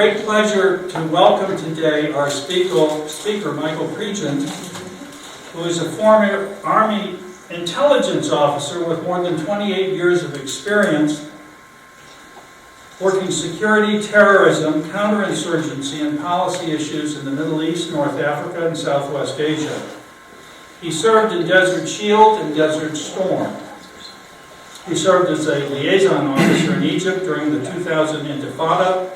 great pleasure to welcome today our speaker Michael Pregent, who is a former Army intelligence officer with more than 28 years of experience working security, terrorism, counterinsurgency, and policy issues in the Middle East, North Africa, and Southwest Asia. He served in Desert Shield and Desert Storm. He served as a liaison officer in Egypt during the 2000 Intifada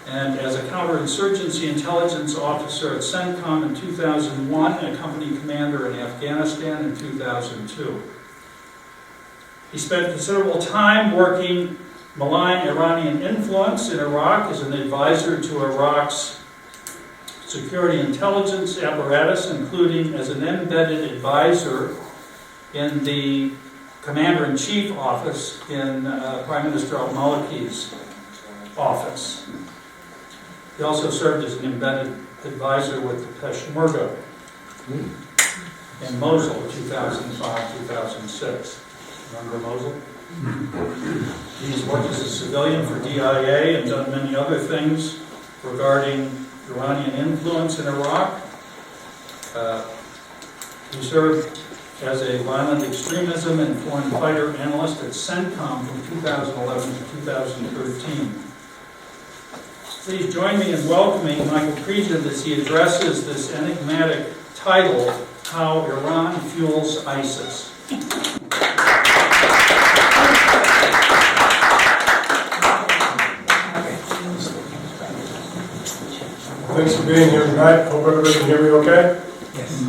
and as a counterinsurgency intelligence officer at CENTCOM in 2001 and a company commander in Afghanistan in 2002. He spent considerable time working malign Iranian influence in Iraq as an advisor to Iraq's security intelligence apparatus, including as an embedded advisor in the Commander-in-Chief office in Prime Minister al-Maliki's office. He also served as an embedded advisor with the Peshmerga in Mosul, 2005-2006. Remember Mosul? He's worked as a civilian for DIA and done many other things regarding Iranian influence in Iraq. He served as a violent extremism and foreign fighter analyst at CENTCOM from 2011 to 2013. Please join me in welcoming Michael Pregent as he addresses this enigmatic title, How Iran Fuels ISIS. Thanks for being here tonight. Hope everybody can hear me okay? Yes.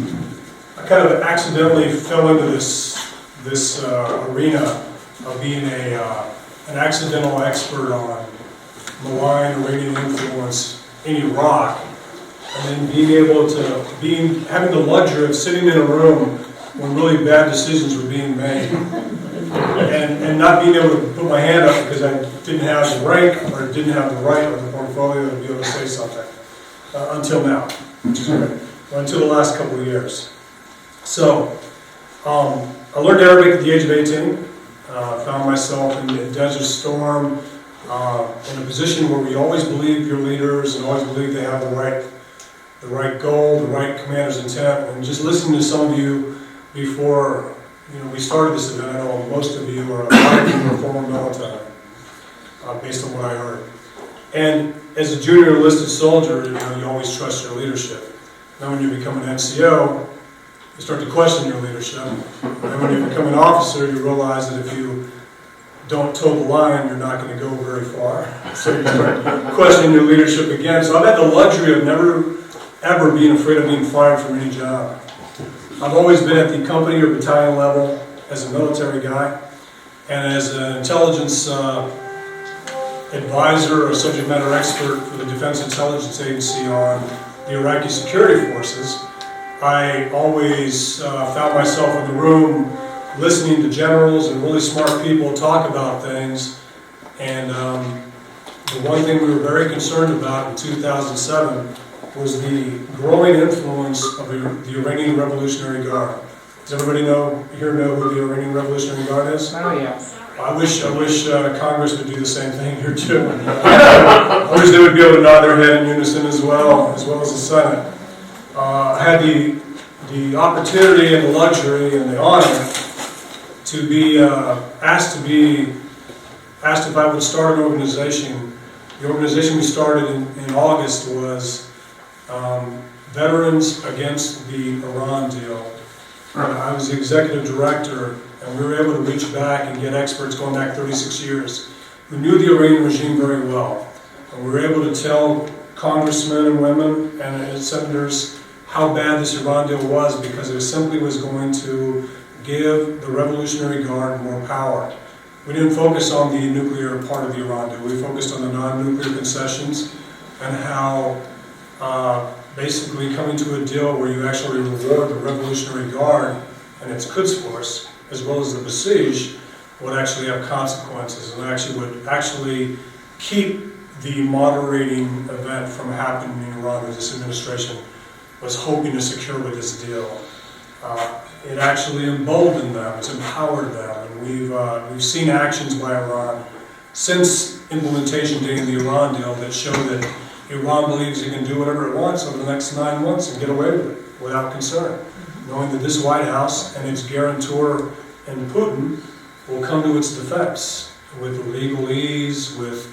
I kind of accidentally fell into this arena of being an accidental expert on malign Iranian influence in Iraq, and then having the luxury of sitting in a room when really bad decisions were being made, and not being able to put my hand up because I didn't have the rank or didn't have the right or the portfolio to be able to say something until now, which is great, or until the last couple of years. So, I learned Arabic at the age of 18. Found myself in Desert Storm, in a position where we always believe your leaders and always believe they have the right goal, the right commander's intent. And just listening to some of you before we started this event, I know most of you or a lot of you are former military, based on what I heard. And as a junior enlisted soldier, you always trust your leadership. Now when you become an NCO, you start to question your leadership. And then when you become an officer, you realize that if you don't toe the line, you're not going to go very far. So you start questioning your leadership again. So I've had the luxury of never, ever being afraid of being fired from any job. I've always been at the company or battalion level as a military guy, and as an intelligence advisor or subject matter expert for the Defense Intelligence Agency on the Iraqi security forces. I always found myself in the room listening to generals and really smart people talk about things. And the one thing we were very concerned about in 2007 was the growing influence of the Iranian Revolutionary Guard. Does everybody here know who the Iranian Revolutionary Guard is? Oh, yeah. I wish Congress would do the same thing here too. I wish they would be able to nod their head in unison as well as the Senate. I had the opportunity and the luxury and the honor to be asked if I would start an organization. The organization we started in August was Veterans Against the Iran Deal. I was the executive director, and we were able to reach back and get experts going back 36 years who knew the Iranian regime very well. And we were able to tell congressmen and women and senators how bad this Iran deal was, because it simply was going to give the Revolutionary Guard more power. We didn't focus on the nuclear part of the Iran deal. We focused on the non-nuclear concessions and how basically coming to a deal where you actually reward the Revolutionary Guard and its Quds Force, as well as the Basij, would actually have consequences and would actually keep the moderating event from happening in Iran that this administration was hoping to secure with this deal. It actually emboldened them, it's empowered them, and we've seen actions by Iran since implementation date in the Iran deal that show that Iran believes it can do whatever it wants over the next 9 months and get away with it without concern, knowing that this White House and its guarantor in Putin will come to its defense with legalese, with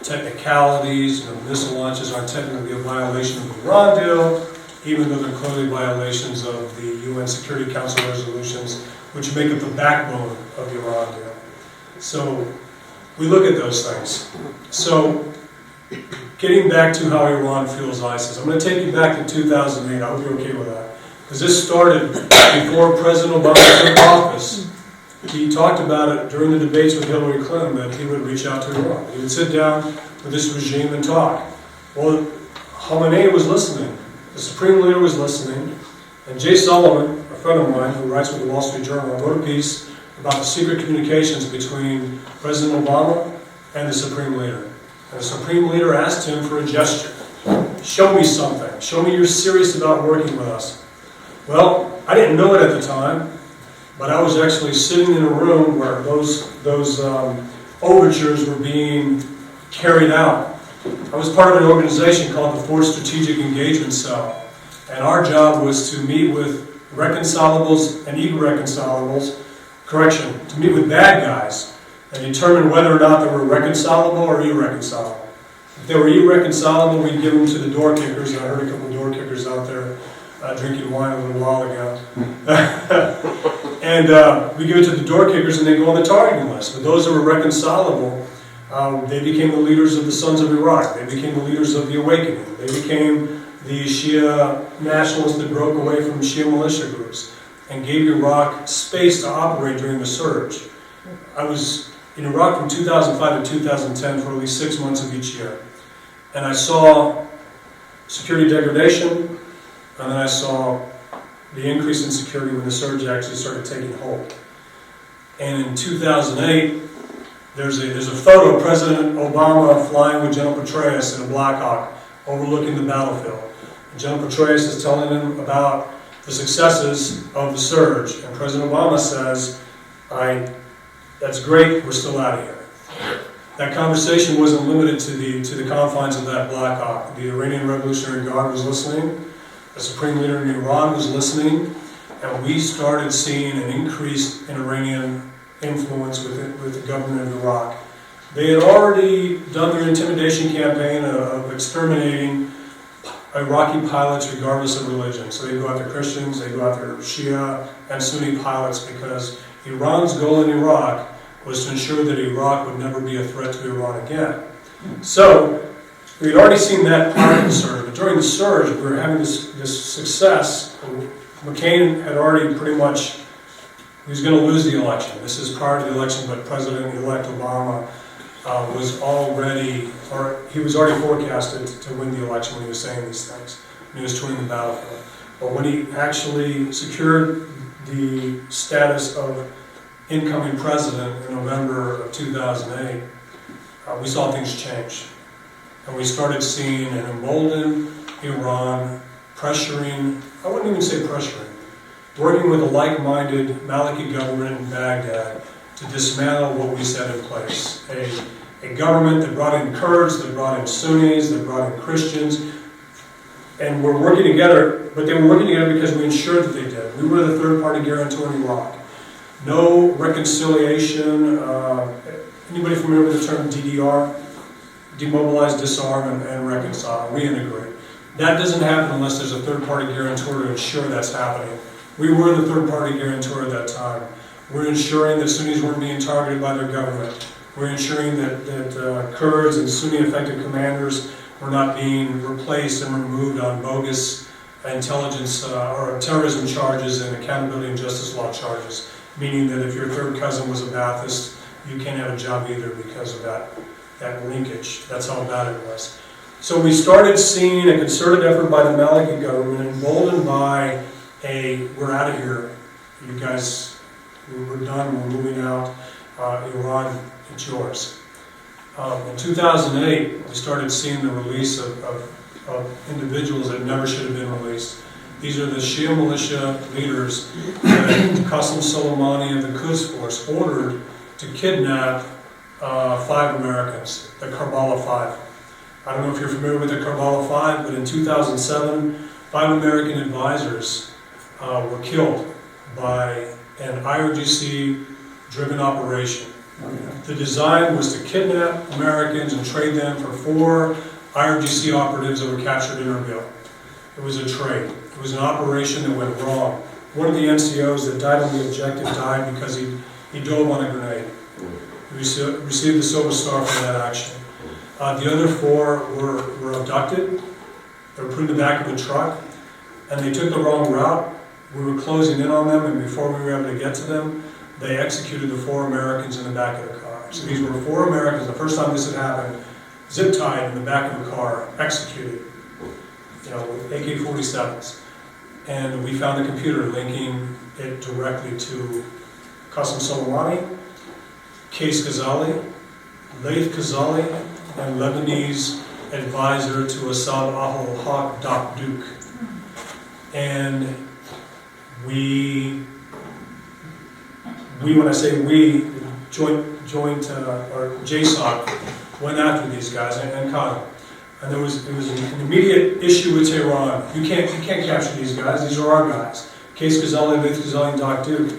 technicalities. Missile launches aren't technically a violation of the Iran deal, even though they're clearly violations of the UN Security Council resolutions, which make up the backbone of the Iran deal. So we look at those things. So getting back to how Iran fuels ISIS, I'm going to take you back to 2008. I hope you're okay with that. Because this started before President Obama took office. He talked about it during the debates with Hillary Clinton that he would reach out to Iran. He would sit down with this regime and talk. Well, Khamenei was listening. The Supreme Leader was listening. And Jay Sullivan, a friend of mine who writes with the Wall Street Journal, wrote a piece about the secret communications between President Obama and the Supreme Leader. And the Supreme Leader asked him for a gesture. Show me something. Show me you're serious about working with us. Well, I didn't know it at the time, but I was actually sitting in a room where those overtures were being carried out. I was part of an organization called the Fourth Strategic Engagement Cell, and our job was to meet with reconcilables and irreconcilables, to meet with bad guys and determine whether or not they were reconcilable or irreconcilable. If they were irreconcilable, we'd give them to the door kickers, and I heard a couple of door kickers out there drinking wine a little while ago. And we give it to the door kickers and they go on the targeting list. But those that were reconcilable, they became the leaders of the Sons of Iraq. They became the leaders of the Awakening. They became the Shia nationalists that broke away from Shia militia groups and gave Iraq space to operate during the surge. I was in Iraq from 2005 to 2010 for at least 6 months of each year. And I saw security degradation, and then I saw the increase in security when the surge actually started taking hold. And in 2008, there's a photo of President Obama flying with General Petraeus in a Black Hawk overlooking the battlefield. And General Petraeus is telling him about the successes of the surge. And President Obama says, that's great, we're still out of here. That conversation wasn't limited to the confines of that Black Hawk. The Iranian Revolutionary Guard was listening. The Supreme Leader in Iran was listening, and we started seeing an increase in Iranian influence with the government of Iraq. They had already done their intimidation campaign of exterminating Iraqi pilots regardless of religion. So they go after Christians, they go after Shia and Sunni pilots, because Iran's goal in Iraq was to ensure that Iraq would never be a threat to Iran again. So we had already seen that part of the surge, but during the surge, we were having this success. McCain had already pretty much, he was going to lose the election. This is prior to the election, but President-elect Obama was already forecasted to win the election when he was saying these things, when he was touring the battlefield. But when he actually secured the status of incoming president in November of 2008, we saw things change. And we started seeing an emboldened Iran pressuring, I wouldn't even say pressuring, working with a like-minded Maliki government in Baghdad to dismantle what we set in place. A government that brought in Kurds, that brought in Sunnis, that brought in Christians, and we're working together, but they were working together because we ensured that they did. We were the third-party guarantor in Iraq. No reconciliation. Anybody familiar with the term DDR? Demobilize, disarm, and reconcile, reintegrate. That doesn't happen unless there's a third-party guarantor to ensure that's happening. We were the third-party guarantor at that time. We're ensuring that Sunnis weren't being targeted by their government. We're ensuring that Kurds and Sunni-affected commanders were not being replaced and removed on bogus intelligence or terrorism charges and accountability and justice law charges, meaning that if your third cousin was a Ba'athist, you can't have a job either because of that linkage. That's how bad it was. So we started seeing a concerted effort by the Maliki government, emboldened by we're out of here, you guys, we're done, we're moving out, Iran, it's yours. In 2008, we started seeing the release of individuals that never should have been released. These are the Shia militia leaders that Qasem Soleimani of the Quds Force ordered to kidnap 5 Americans, the Karbala 5. I don't know if you're familiar with the Karbala 5, but in 2007, 5 American advisors were killed by an IRGC-driven operation. The design was to kidnap Americans and trade them for 4 IRGC operatives that were captured in Erbil. It was a trade. It was an operation that went wrong. One of the NCOs that died on the objective died because he dove on a grenade. He received the Silver Star for that action. The other 4 were abducted. They were put in the back of a truck, and they took the wrong route. We were closing in on them, and before we were able to get to them, they executed the 4 Americans in the back of the car. So these were 4 Americans, the first time this had happened, zip-tied in the back of a car, executed, with AK-47s. And we found the computer linking it directly to Qasem Soleimani, Qais Khazali, Laith Khazali, and Lebanese advisor to Assad Ahl-Haq, Doc Duke. And we, when I say we, or JSOC went after these guys and caught them. And it was an immediate issue with Tehran. You can't capture these guys. These are our guys. Qais Khazali, Laith Khazali, and Doc Duke.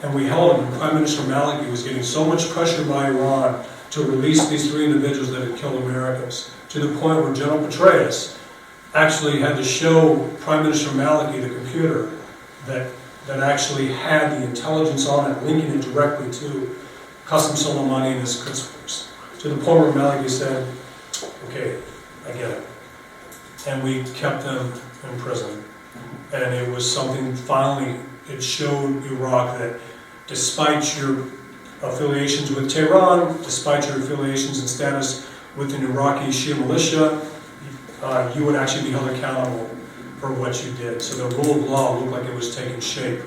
And we held them. Prime Minister Maliki was getting so much pressure by Iran to release these 3 individuals that had killed Americans, to the point where General Petraeus actually had to show Prime Minister Maliki the computer that actually had the intelligence on it, linking it directly to Qasem Soleimani and his principals. To the point where Maliki said, okay, I get it. And we kept them in prison. And it was something, finally, it showed Iraq that despite your affiliations with Tehran, despite your affiliations and status with an Iraqi Shia militia, you would actually be held accountable for what you did. So the rule of law looked like it was taking shape.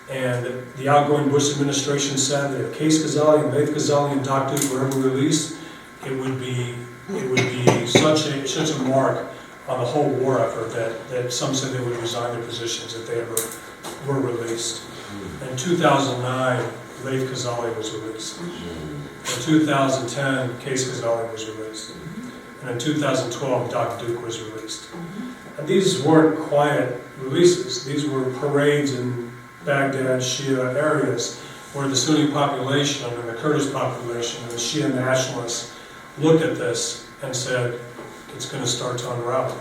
And the outgoing Bush administration said that if Qais Khazali and Laith Khazali and Doc Duke were ever released, it would be such a mark on the whole war effort that some said they would resign their positions if they ever were released. In 2009, Laith Khazali was released. In 2010, Qais Khazali was released. And in 2012, Doc Duke was released. And these weren't quiet releases. These were parades in Baghdad, Shia areas, where the Sunni population and the Kurdish population and the Shia nationalists looked at this and said, it's going to start to unravel.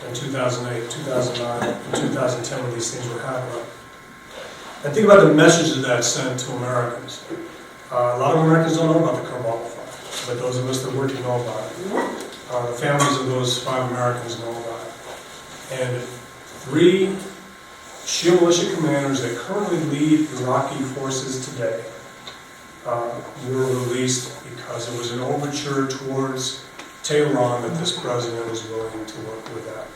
In 2008, 2009, and 2010, when these things were happening. And think about the messages that sent to Americans. A lot of Americans don't know about the Karbala Fire, but those of us that work know about it. The families of those 5 Americans know about it. And 3 Shia militia commanders that currently lead Iraqi forces today were released because it was an overture towards Tehran that this president was willing to work with that.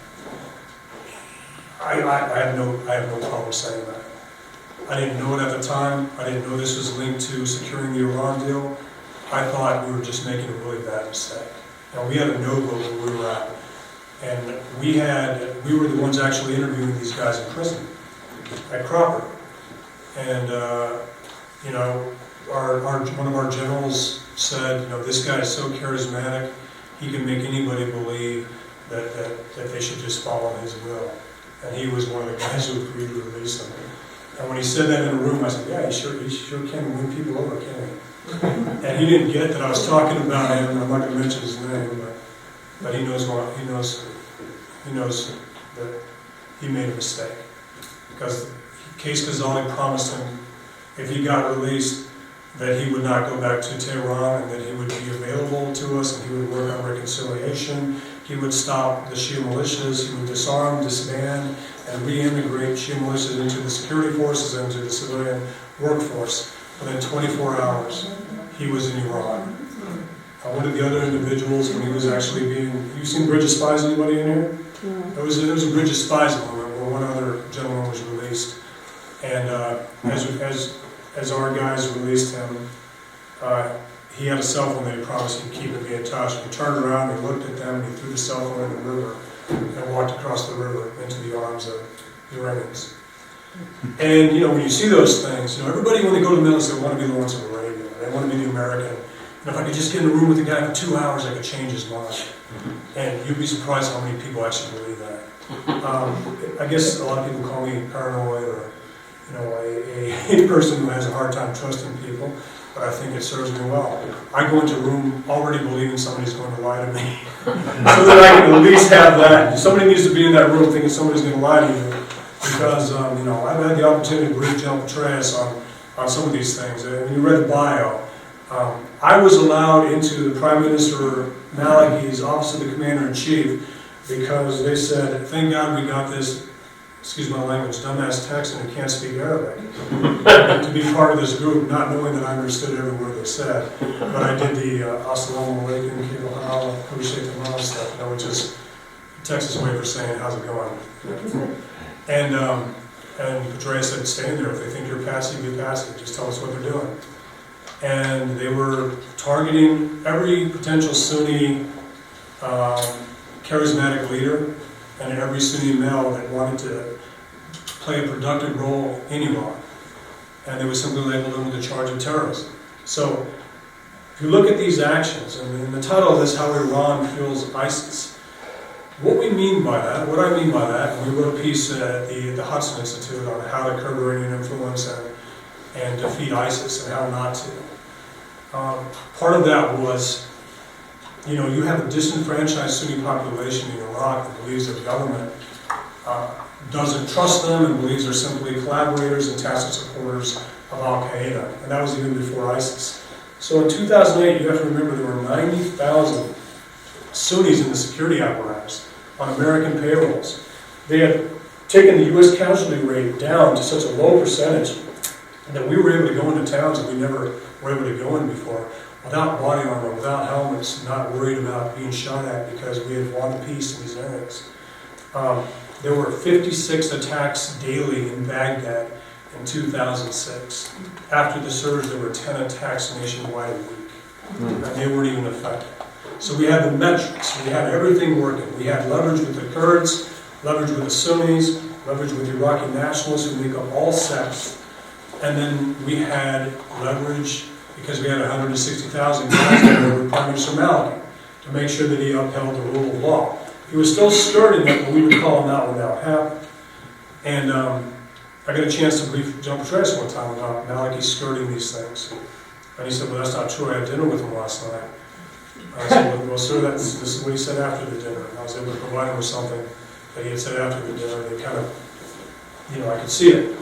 I have no problem saying that. I didn't know it at the time. I didn't know this was linked to securing the Iran deal. I thought we were just making a really bad mistake. And we had a no-go where we were at. And we were the ones actually interviewing these guys in prison at Cropper. And one of our generals said, this guy is so charismatic, he can make anybody believe that they should just follow his will. And he was one of the guys who agreed to release them. And when he said that in the room, I said, yeah, he sure can win people over, can't he? And he didn't get that I was talking about him. I'm not going to mention his name, but he knows that he made a mistake. Because Qais Khazali promised him, if he got released, that he would not go back to Tehran and that he would be available to us and he would work on reconciliation. He would stop the Shia militias, he would disarm, disband, and reintegrate Shia militias into the security forces and into the civilian workforce. Within 24 hours, he was in Iran. One of the other individuals, when he was actually you've seen Bridge of Spies, anybody in here? Yeah. There was a Bridge of Spies moment where one other gentleman was released. And as our guys released him, he had a cell phone that he promised he'd keep and be in touch. He turned around, he looked at them, he threw the cell phone in the river, and walked across the river into the arms of the Iranians. And when you see those things, everybody when they go to the military, they want to be Lawrence of Arabia. They want to be the American And if I could just get in a room with the guy for 2 hours, I could change his mind. And you'd be surprised how many people actually believe that. I guess a lot of people call me paranoid or, a person who has a hard time trusting people, but I think it serves me well. I go into a room already believing somebody's going to lie to me, so that I can at least have that. Somebody needs to be in that room thinking somebody's going to lie to you, because, I've had the opportunity to brief General Petraeus on some of these things. When you read the bio, I was allowed into the Prime Minister Maliki's Office of the Commander-in-Chief because they said, thank God we got this, excuse my language, dumbass Texan who can't speak Arabic, to be part of this group, not knowing that I understood every word they said. But I did the Assalamu alaikum, Kilo Halal, Kushik Tamam stuff, which is Texas way for saying, how's it going? And Petraeus said, stay in there. If they think you're passive, be passive. Just tell us what they're doing. And they were targeting every potential Sunni charismatic leader and every Sunni male that wanted to play a productive role in Iran. And they would simply label them with a charge of terrorism. So, if you look at these actions, and in the title of this, How Iran Fuels ISIS, what we mean by that, what I mean by that, we wrote a piece at the Hudson Institute on how to curb Iranian influence and defeat ISIS and how not to. Part of that was, you have a disenfranchised Sunni population in Iraq that believes that the government doesn't trust them and believes they're simply collaborators and tacit supporters of Al-Qaeda. And that was even before ISIS. So in 2008, you have to remember there were 90,000 Sunnis in the security apparatus on American payrolls. They had taken the U.S. casualty rate down to such a low percentage that we were able to go into towns that we never were able to go in before, without body armor, without helmets, not worried about being shot at because we had won the peace in these areas. There were 56 attacks daily in Baghdad in 2006. After the surge, there were 10 attacks nationwide a week, and they weren't even effective. So we had the metrics, we had everything working. We had leverage with the Kurds, leverage with the Sunnis, leverage with Iraqi nationalists who make up all sects, and then we had leverage because we had 160,000 guys there with Prime Minister Maliki to make sure that he upheld the rule of law. He was still skirting it, but we would call him out when that happened. And I got a chance to brief General Petraeus one time about Maliki skirting these things. And he said, well, that's not true. I had dinner with him last night. I said, well, sir, this is what he said after the dinner. And I was able to provide him with something that he had said after the dinner. And it kind of, I could see it.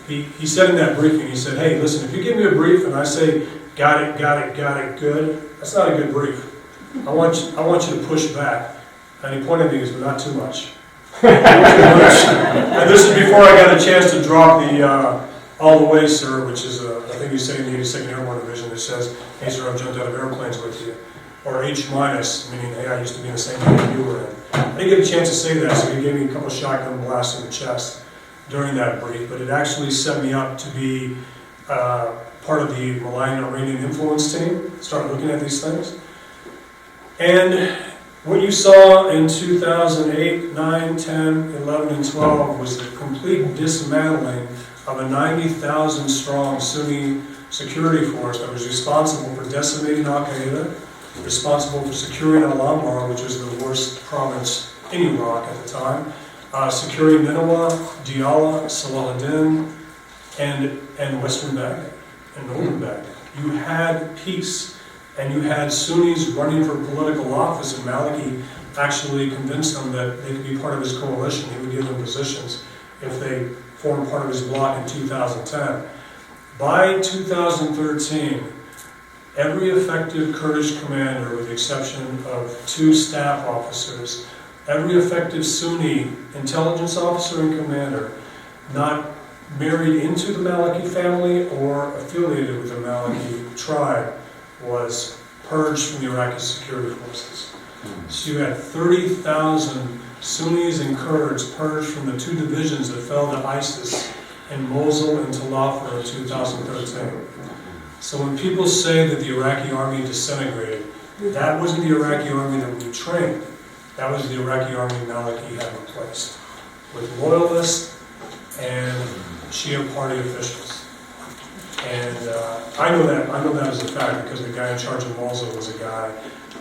He said in that briefing, he said, hey, listen, if you give me a brief and I say, got it, good, that's not a good brief. I want you to push back. And he pointed at me and goes, but not too much. And this is before I got a chance to drop the all the way, sir, which is I think you say in the 82nd Airborne Division that says, hey, sir, I've jumped out of airplanes with you. Or H-, meaning, hey, I used to be in the same unit you were in. I didn't get a chance to say that, so he gave me a couple shotgun blasts in the chest during that brief, but it actually set me up to be part of the Malign Iranian influence team, start looking at these things. And what you saw in 2008, 9, 10, 11, and 12 was the complete dismantling of a 90,000 strong Sunni security force that was responsible for decimating Al-Qaeda, responsible for securing Al-Anbar, which was the worst province in Iraq at the time, securing Nineveh, Diyala, Salahuddin, and western Baghdad, and northern Baghdad. You had peace, and you had Sunnis running for political office, and Maliki actually convinced them that they could be part of his coalition. He would give them positions if they formed part of his bloc in 2010. By 2013, every effective Kurdish commander, with the exception of 2 staff officers, every effective Sunni intelligence officer and commander not married into the Maliki family or affiliated with the Maliki tribe was purged from the Iraqi security forces. So you had 30,000 Sunnis and Kurds purged from the 2 divisions that fell to ISIS in Mosul and Tel Afar in 2013. So when people say that the Iraqi army disintegrated, that wasn't the Iraqi army that we trained. That was the Iraqi army Maliki had replaced with loyalists and Shia party officials. And I know that as a fact because the guy in charge of Mosul was a guy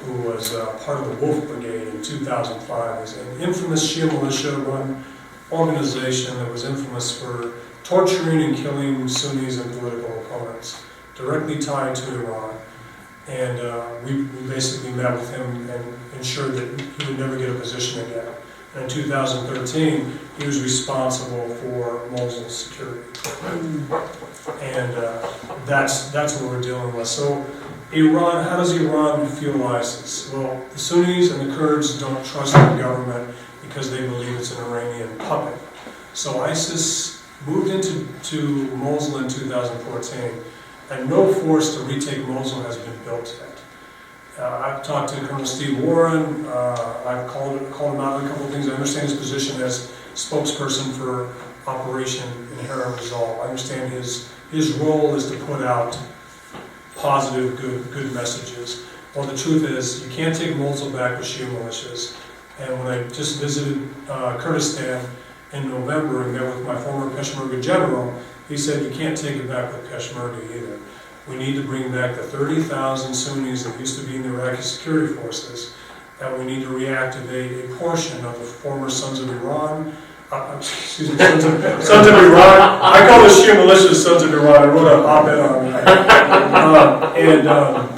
who was part of the Wolf Brigade in 2005. It's an infamous Shia militia-run organization that was infamous for torturing and killing Sunnis and political opponents, directly tied to Iran. And we basically met with him and ensured that he would never get a position again. And in 2013, he was responsible for Mosul's security. And that's what we're dealing with. So Iran, how does Iran feel ISIS? Well, the Sunnis and the Kurds don't trust the government because they believe it's an Iranian puppet. So ISIS moved into Mosul in 2014, and no force to retake Mosul has been built yet. I've talked to Colonel Steve Warren. I've called him out on a couple of things. I understand his position as spokesperson for Operation Inherent Resolve. I understand his role is to put out positive, good messages. Well, the truth is, you can't take Mosul back with Shia militias. And when I just visited Kurdistan in November and met with my former Peshmerga general, he said you can't take it back with Peshmerga either. We need to bring back the 30,000 Sunnis that used to be in the Iraqi security forces, and we need to reactivate a portion of the former Sons of Iran. Sons of Iran. I call the Shia militias Sons of Iran. I wrote an op-ed on that.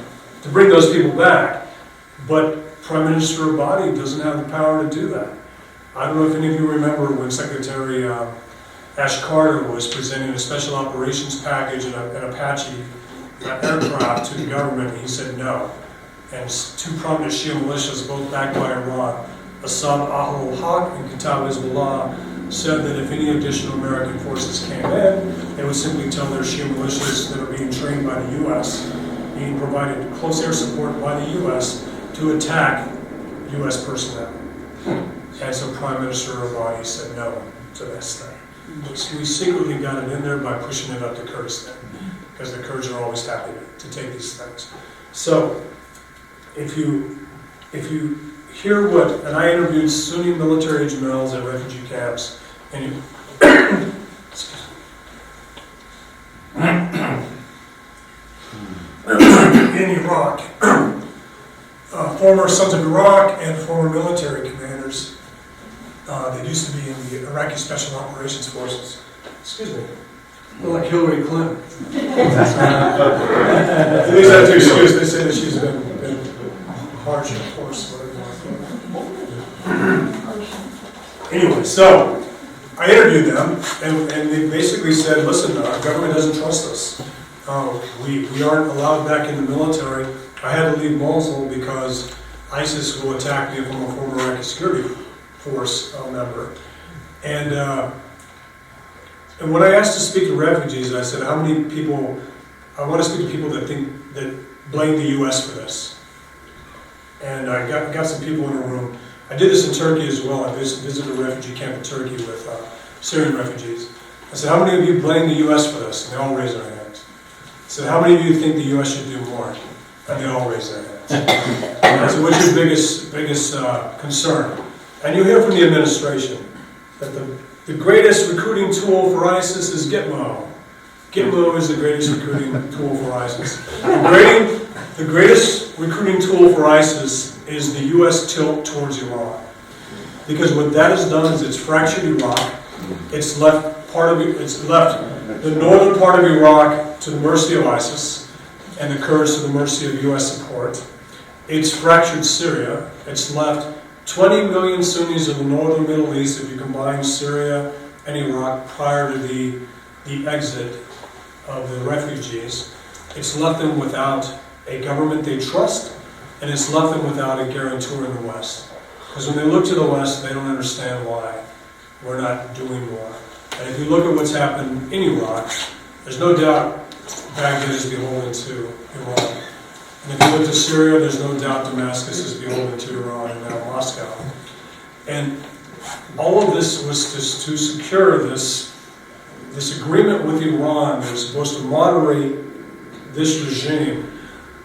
To bring those people back. But Prime Minister Abadi doesn't have the power to do that. I don't know if any of you remember when Secretary Ash Carter was presenting a special operations package and an Apache aircraft to the government, and he said no. And two prominent Shia militias, both backed by Iran, Assad Ahl al-Haq and Kataib Hezbollah, said that if any additional American forces came in, they would simply tell their Shia militias that are being trained by the U.S., being provided close air support by the U.S., to attack U.S. personnel. And so Prime Minister Abadi said no to this thing. We secretly got it in there by pushing it up to Kurdistan, because the Kurds are always happy to take these things. So, if you hear what, and I interviewed Sunni military generals at refugee camps, and you, in Iraq, former Sons of Iraq and former military commanders that used to be in the Iraqi Special Operations Forces. Excuse me. Like Hillary Clinton. At least that's the excuse. They say that she's been harsh, of course, whatever you want to call it. Anyway, so I interviewed them, and they basically said, listen, our government doesn't trust us. We aren't allowed back in the military. I had to leave Mosul because ISIS will attack me from a former Iraqi security force member. And when I asked to speak to refugees, I said, how many people, I want to speak to people that blame the U.S. for this. And I got some people in a room. I did this in Turkey as well. I visited a refugee camp in Turkey with Syrian refugees. I said, how many of you blame the U.S. for this? And they all raised their hands. I said, how many of you think the U.S. should do more? And they all raised their hands. I said, what's your biggest concern? And you hear from the administration that the greatest recruiting tool for ISIS is Gitmo. Gitmo is the greatest recruiting tool for ISIS. The greatest recruiting tool for ISIS is the U.S. tilt towards Iran. Because what that has done is it's fractured Iraq. It's left the northern part of Iraq to the mercy of ISIS, and the Kurds to the mercy of U.S. support. It's fractured Syria. It's left 20 million Sunnis in the northern Middle East, if you combine Syria and Iraq, prior to the exit of the refugees. It's left them without a government they trust, and it's left them without a guarantor in the West. Because when they look to the West, they don't understand why we're not doing more. And if you look at what's happened in Iraq, there's no doubt Baghdad is beholden to Iran. And if you look to Syria, there's no doubt Damascus is beholden to Iran and now Moscow. And all of this was to secure this agreement with Iran that was supposed to moderate this regime.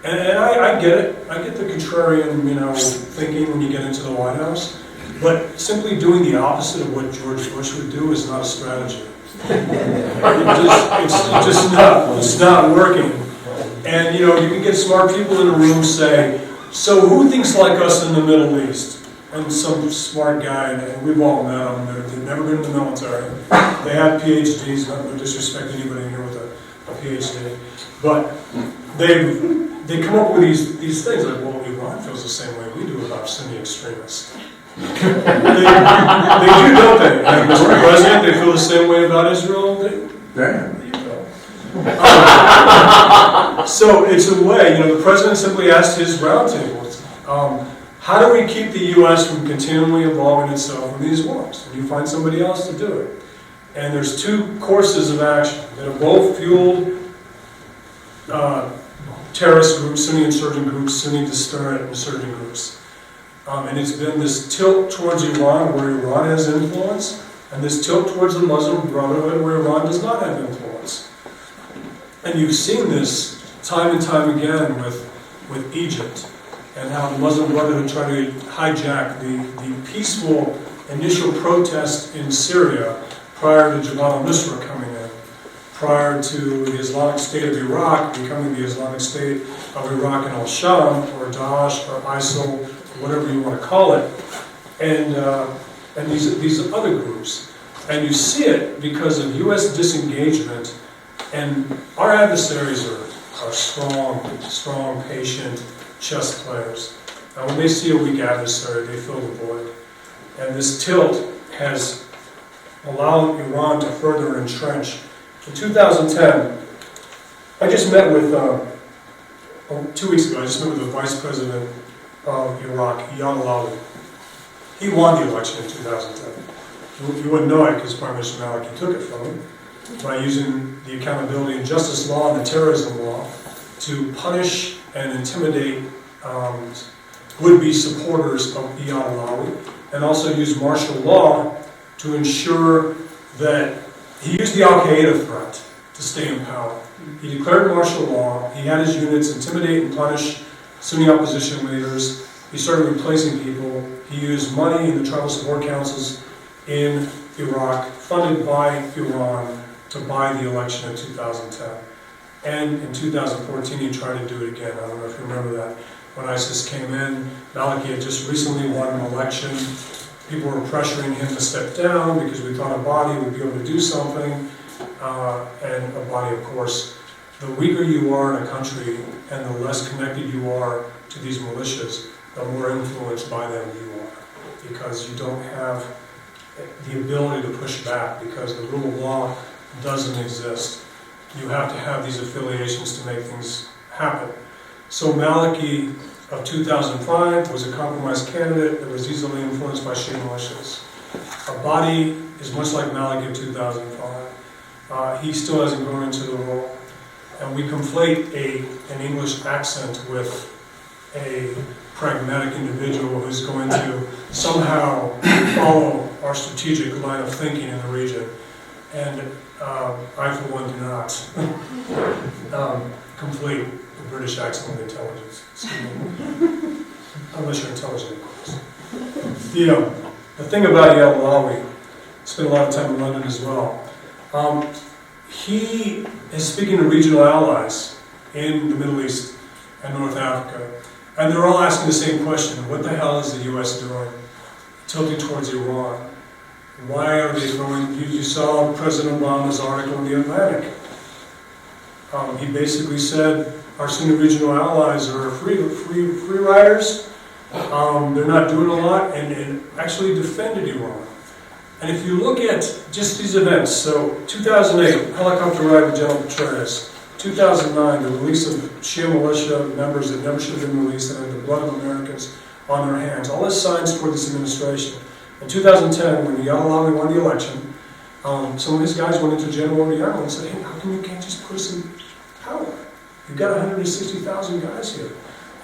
And I get it. I get the contrarian, thinking when you get into the White House. But simply doing the opposite of what George Bush would do is not a strategy. It's not working. And you can get smart people in a room say, so who thinks like us in the Middle East? And some smart guy, and we've all met them, they've never been in the military. They have PhDs, no disrespect to anybody here with a PhD. But they come up with these things like, well, Iran feels the same way we do about Sunni extremists. they do, don't they? And Mr. President, they feel the same way about Israel. There you go. So it's a way, the president simply asked his roundtables, how do we keep the U.S. from continually involving itself in these wars? And you find somebody else to do it. And there's two courses of action that have both fueled terrorist groups, Sunni insurgent groups, Sunni disparate insurgent groups. And it's been this tilt towards Iran where Iran has influence, and this tilt towards the Muslim Brotherhood where Iran does not have influence. And you've seen this time and time again with Egypt, and how the Muslim Brotherhood tried to hijack the peaceful initial protest in Syria prior to Jabhat al-Nusra coming in, prior to the Islamic State of Iraq becoming the Islamic State of Iraq and al-Sham, or Daesh, or ISIL, whatever you want to call it, and these other groups. And you see it because of U.S. disengagement, and our adversaries are strong, patient chess players. And when they see a weak adversary, they fill the void. And this tilt has allowed Iran to further entrench. In 2010, I just met with, 2 weeks ago, I just met with the Vice President of Iraq, Iyad Allawi. He won the election in 2010. You wouldn't know it because Prime Minister Maliki took it from him by using the accountability and justice law and the terrorism law to punish and intimidate would-be supporters of Iyad Allawi, and also use martial law to ensure that he used the Al-Qaeda threat to stay in power. He declared martial law, he had his units intimidate and punish Sunni opposition leaders, he started replacing people, he used money in the tribal support councils in Iraq, funded by Iran, to buy the election in 2010. And in 2014 he tried to do it again. I don't know if you remember that. When ISIS came in, Maliki had just recently won an election. People were pressuring him to step down because we thought Abadi would be able to do something. And Abadi, of course, the weaker you are in a country and the less connected you are to these militias, the more influenced by them you are. Because you don't have the ability to push back, because the rule of law doesn't exist. You have to have these affiliations to make things happen. So Maliki of 2005 was a compromise candidate that was easily influenced by Shia militias. Abadi is much like Maliki of 2005. He still hasn't grown into the role. And we conflate an English accent with a pragmatic individual who's going to somehow follow our strategic line of thinking in the region. And I, for one, do not conflate the British accent with intelligence. Unless you're intelligent, of course. The thing about Iyad Allawi, spent a lot of time in London as well, he is speaking to regional allies in the Middle East and North Africa, and they're all asking the same question: what the hell is the U.S. doing, tilting towards Iran? Why are they going? You saw President Obama's article in The Atlantic. He basically said our Sunni regional allies are free riders. They're not doing a lot, and actually defended Iran. And if you look at just these events, so 2008, helicopter ride with General Petraeus. 2009, the release of Shia militia members that never should have been released, and had the blood of Americans on their hands. All this signs toward this administration. In 2010, when Iyad Allawi won the election, some of his guys went into General Odierno and said, hey, how come you can't just put us in power? You've got 160,000 guys here.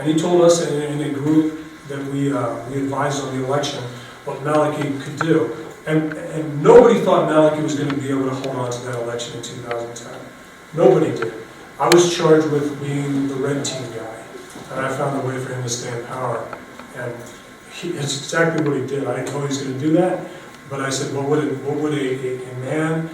And he told us in a group that we advised on the election what Maliki could do. And nobody thought Maliki was going to be able to hold on to that election in 2010. Nobody did. I was charged with being the red team guy, and I found a way for him to stay in power. And it's exactly what he did. I didn't know he was going to do that, but I said, what would a man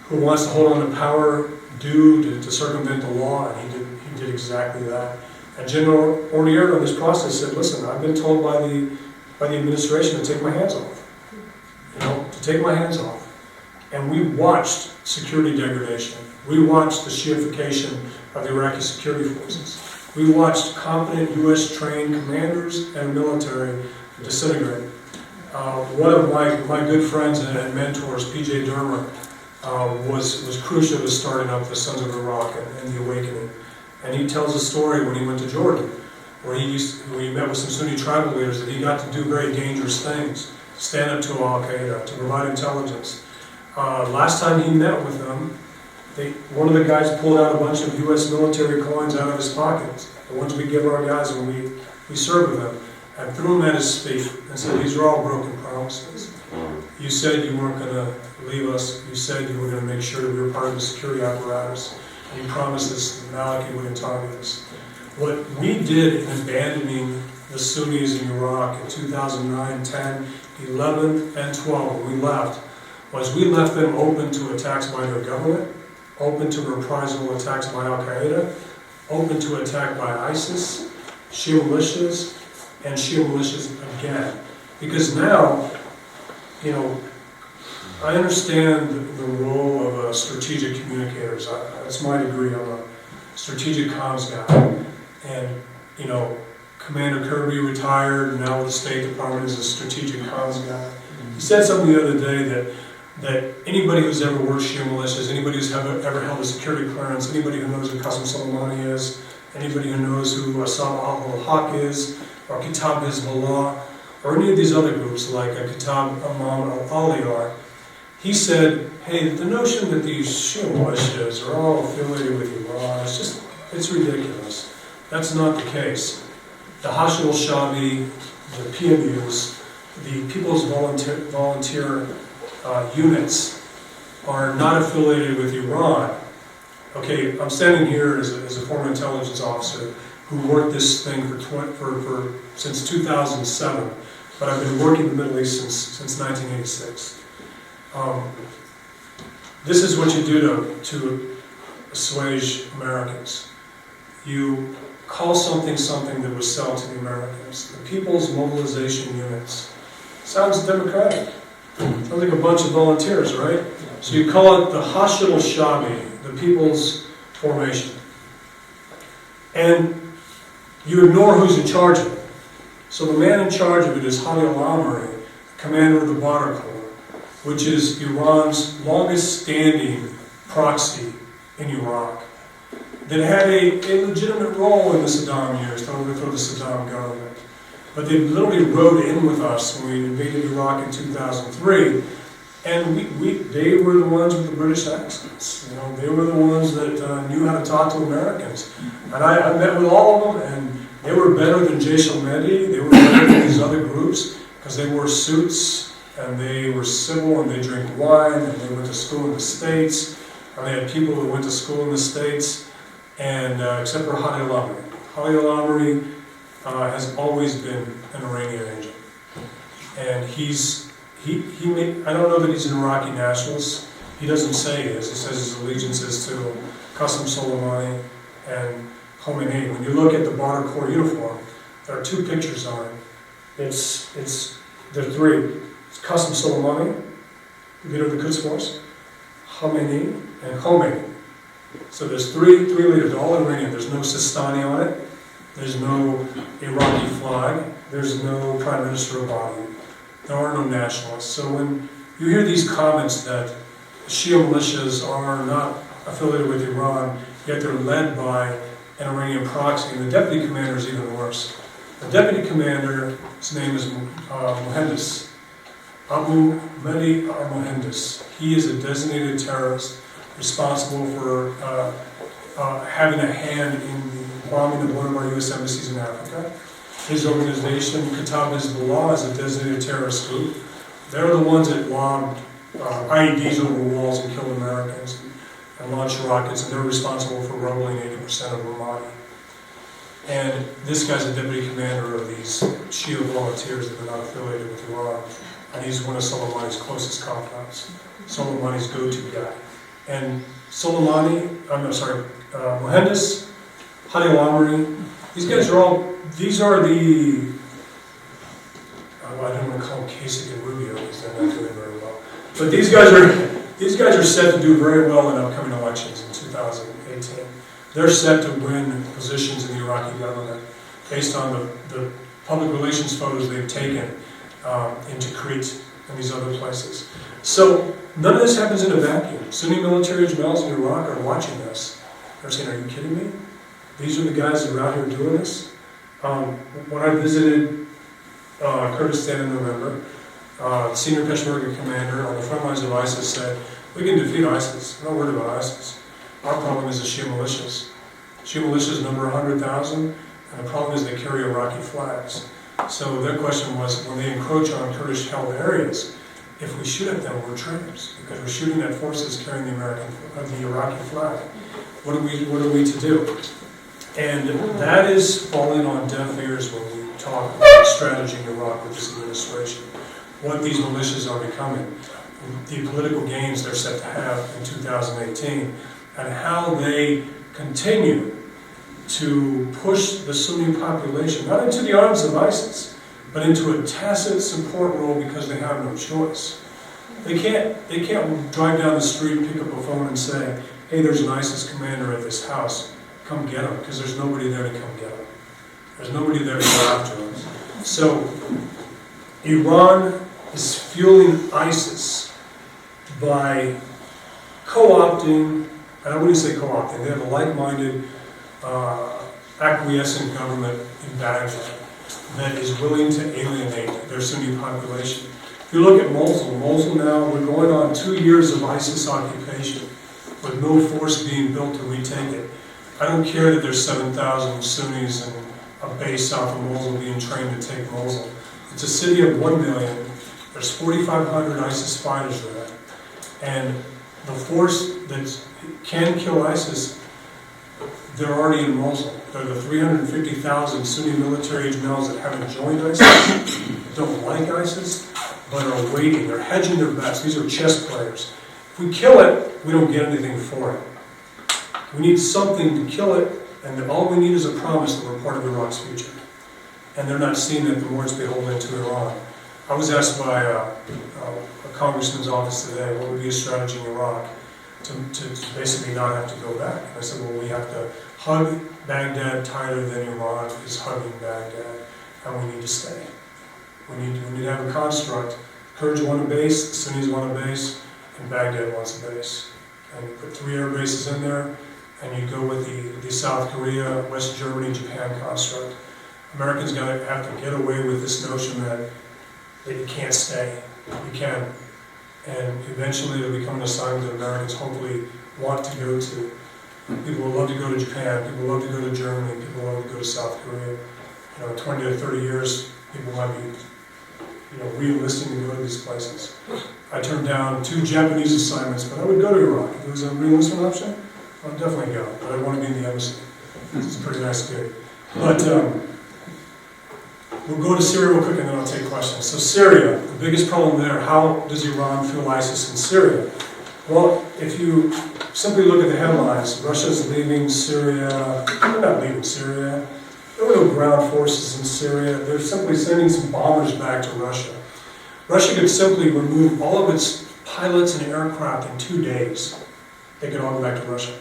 who wants to hold on to power do to circumvent the law? And he did exactly that. And General Ornier on this process said, listen, I've been told by the administration to take my hands off. To take my hands off. And we watched security degradation. We watched the Shiification of the Iraqi security forces. We watched competent U.S. trained commanders and military disintegrate. One of my good friends and mentors, P.J. Dermer, was crucial to starting up the Sons of Iraq and the Awakening. And he tells a story when he went to Jordan, where he met with some Sunni tribal leaders, that he got to do very dangerous things, stand up to Al-Qaeda, to provide intelligence. Last time he met with them, one of the guys pulled out a bunch of U.S. military coins out of his pockets, the ones we give our guys when we serve with them, and threw them at his feet and said, these are all broken promises. You said you weren't going to leave us. You said you were going to make sure that we were part of the security apparatus. And you promised us that Maliki wouldn't target us. What we did in abandoning the Sunnis in Iraq in 2009, 10, 11, and 12, when we left, was we left them open to attacks by their government, open to reprisal attacks by Al-Qaeda, open to attack by ISIS, Shia militias, and Shia militias again. Because now, I understand the role of strategic communicators. That's my degree. I'm a strategic comms guy. And, Commander Kirby retired, and now the State Department is a strategic comms guy. He said something the other day that anybody who's ever worked Shia militias, anybody who's ever held a security clearance, anybody who knows who Qasem Soleimani is, anybody who knows who Assad al-Haq is, or Kitab Hezbollah, or any of these other groups like Kitab Imam al-Ali are, he said, hey, the notion that these Shia militias are all affiliated with Iran, it's ridiculous. That's not the case. The Hashd al-Shabi, the PMUs, the People's Volunteer units are not affiliated with Iran. Okay, I'm standing here as a former intelligence officer who worked this thing since 2007, but I've been working in the Middle East since 1986. This is what you do to assuage Americans. You call something that was sell to the Americans. The People's Mobilization Units. Sounds democratic. Sounds like a bunch of volunteers, right? So you call it the Hashd al-Shabi, the People's Formation. And you ignore who's in charge of it. So the man in charge of it is Hadi al-Amri, commander of the Badr Corps, which is Iran's longest standing proxy in Iraq, that had a legitimate role in the Saddam years to overthrow the Saddam government. But they literally rode in with us when we invaded Iraq in 2003, and they were the ones with the British accents. They were the ones that knew how to talk to Americans. And I met with all of them, and they were better than Jaish al-Mahdi. They were better than these other groups because they wore suits, and they were civil, and they drank wine, and they went to school in the States, and they had people that went to school in the States, and except for Hadi al-Amri. Hadi al-Amri has always been an Iranian agent. And I don't know that he's an Iraqi nationalist. He doesn't say he is. He says his allegiance is to Qasem Soleimani and Khomeini. When you look at the Badr Corps uniform, there are two pictures on it. There are three. It's Qasem Soleimani, leader of the Quds Force, Khomeini, and Khomeini. So there's three leaders, they're all Iranian. There's no Sistani on it. There's no Iraqi flag. There's no Prime Minister Abadi. There are no nationalists. So when you hear these comments that Shia militias are not affiliated with Iran, yet they're led by an Iranian proxy, and the deputy commander is even worse. The deputy commander, his name is Mohandes, Abu Mehdi al-Mohandes. He is a designated terrorist responsible for having a hand in the bombing of one of our U.S. embassies in Africa. His organization, Kitab Hezbollah, is a designated terrorist group. They're the ones that lobbed IEDs over walls and killed Americans and launched rockets, and they're responsible for rumbling 80% of Ramadi. And this guy's a deputy commander of these Shia volunteers that are not affiliated with Iran. And he's one of Soleimani's closest confidants, Soleimani's go-to guy. And Mohandas, Hadi al-Amri, these guys are all, these are the, I don't want to call them Kasich and Rubio because they're not doing very well. But these guys are set to do very well in upcoming elections in 2018. They're set to win positions in the Iraqi government based on the public relations photos they've taken into Crete and these other places. So none of this happens in a vacuum. Sunni military generals in Iraq are watching this. They're saying, are you kidding me? These are the guys that are out here doing this? When I visited Kurdistan in November, the senior Peshmerga commander on the front lines of ISIS said, we can defeat ISIS. I'm not worried about ISIS. Our problem is the Shia militias. Shia militias number 100,000, and the problem is they carry Iraqi flags. So their question was, when they encroach on Kurdish-held areas, if we shoot at them, we're traitors, because we're shooting at forces carrying the Iraqi flag. What are we to do? And that is falling on deaf ears when we talk about strategy in Iraq with this administration. What these militias are becoming, the political gains they're set to have in 2018, and how they continue to push the Sunni population, not into the arms of ISIS, but into a tacit support role because they have no choice. They can't drive down the street, pick up a phone and say, hey, there's an ISIS commander at this house, come get him, because there's nobody there to come get him. There's nobody there to go after him. So, Iran is fueling ISIS by co-opting, and I wouldn't say co-opting, they have a like-minded, acquiescent government in Baghdad that is willing to alienate their Sunni population. If you look at Mosul now, we're going on 2 years of ISIS occupation with no force being built to retake it. I don't care that there's 7,000 Sunnis and a base south of Mosul being trained to take Mosul. It's a city of 1 million. There's 4,500 ISIS fighters there. And the force that can kill ISIS, they're already in Mosul. They're the 350,000 Sunni military generals that haven't joined ISIS, don't like ISIS, but are waiting. They're hedging their bets. These are chess players. If we kill it, we don't get anything for it. We need something to kill it, and all we need is a promise that we're part of Iraq's future. And they're not seeing it the more it's beholden to Iran. I was asked by a congressman's office today, what would be a strategy in Iraq to basically not have to go back? And I said, well, we have to hug Baghdad tighter than Iran is hugging Baghdad, and we need to stay. We need to have a construct. Kurds want a base, the Sunnis want a base, and Baghdad wants a base. And you put 3 air bases in there, and you go with the South Korea, West Germany, Japan construct. Americans have to get away with this notion that you can't stay. You can. And eventually it'll become an assignment that Americans hopefully want to go to. People will love to go to Japan, people will love to go to Germany, people will love to go to South Korea. 20 to 30 years, people might be re-enlisting to go to these places. I turned down 2 Japanese assignments, but I would go to Iraq. If it was a re-enlistment option, I'd definitely go. But I want to be in the embassy. It's a pretty nice gig. But we'll go to Syria real quick and then I'll take questions. So Syria, the biggest problem there, how does Iran fuel ISIS in Syria? Well, if you simply look at the headlines, Russia's leaving Syria. They're not leaving Syria. There were no ground forces in Syria. They're simply sending some bombers back to Russia. Russia could simply remove all of its pilots and aircraft in 2 days. They could all go back to Russia.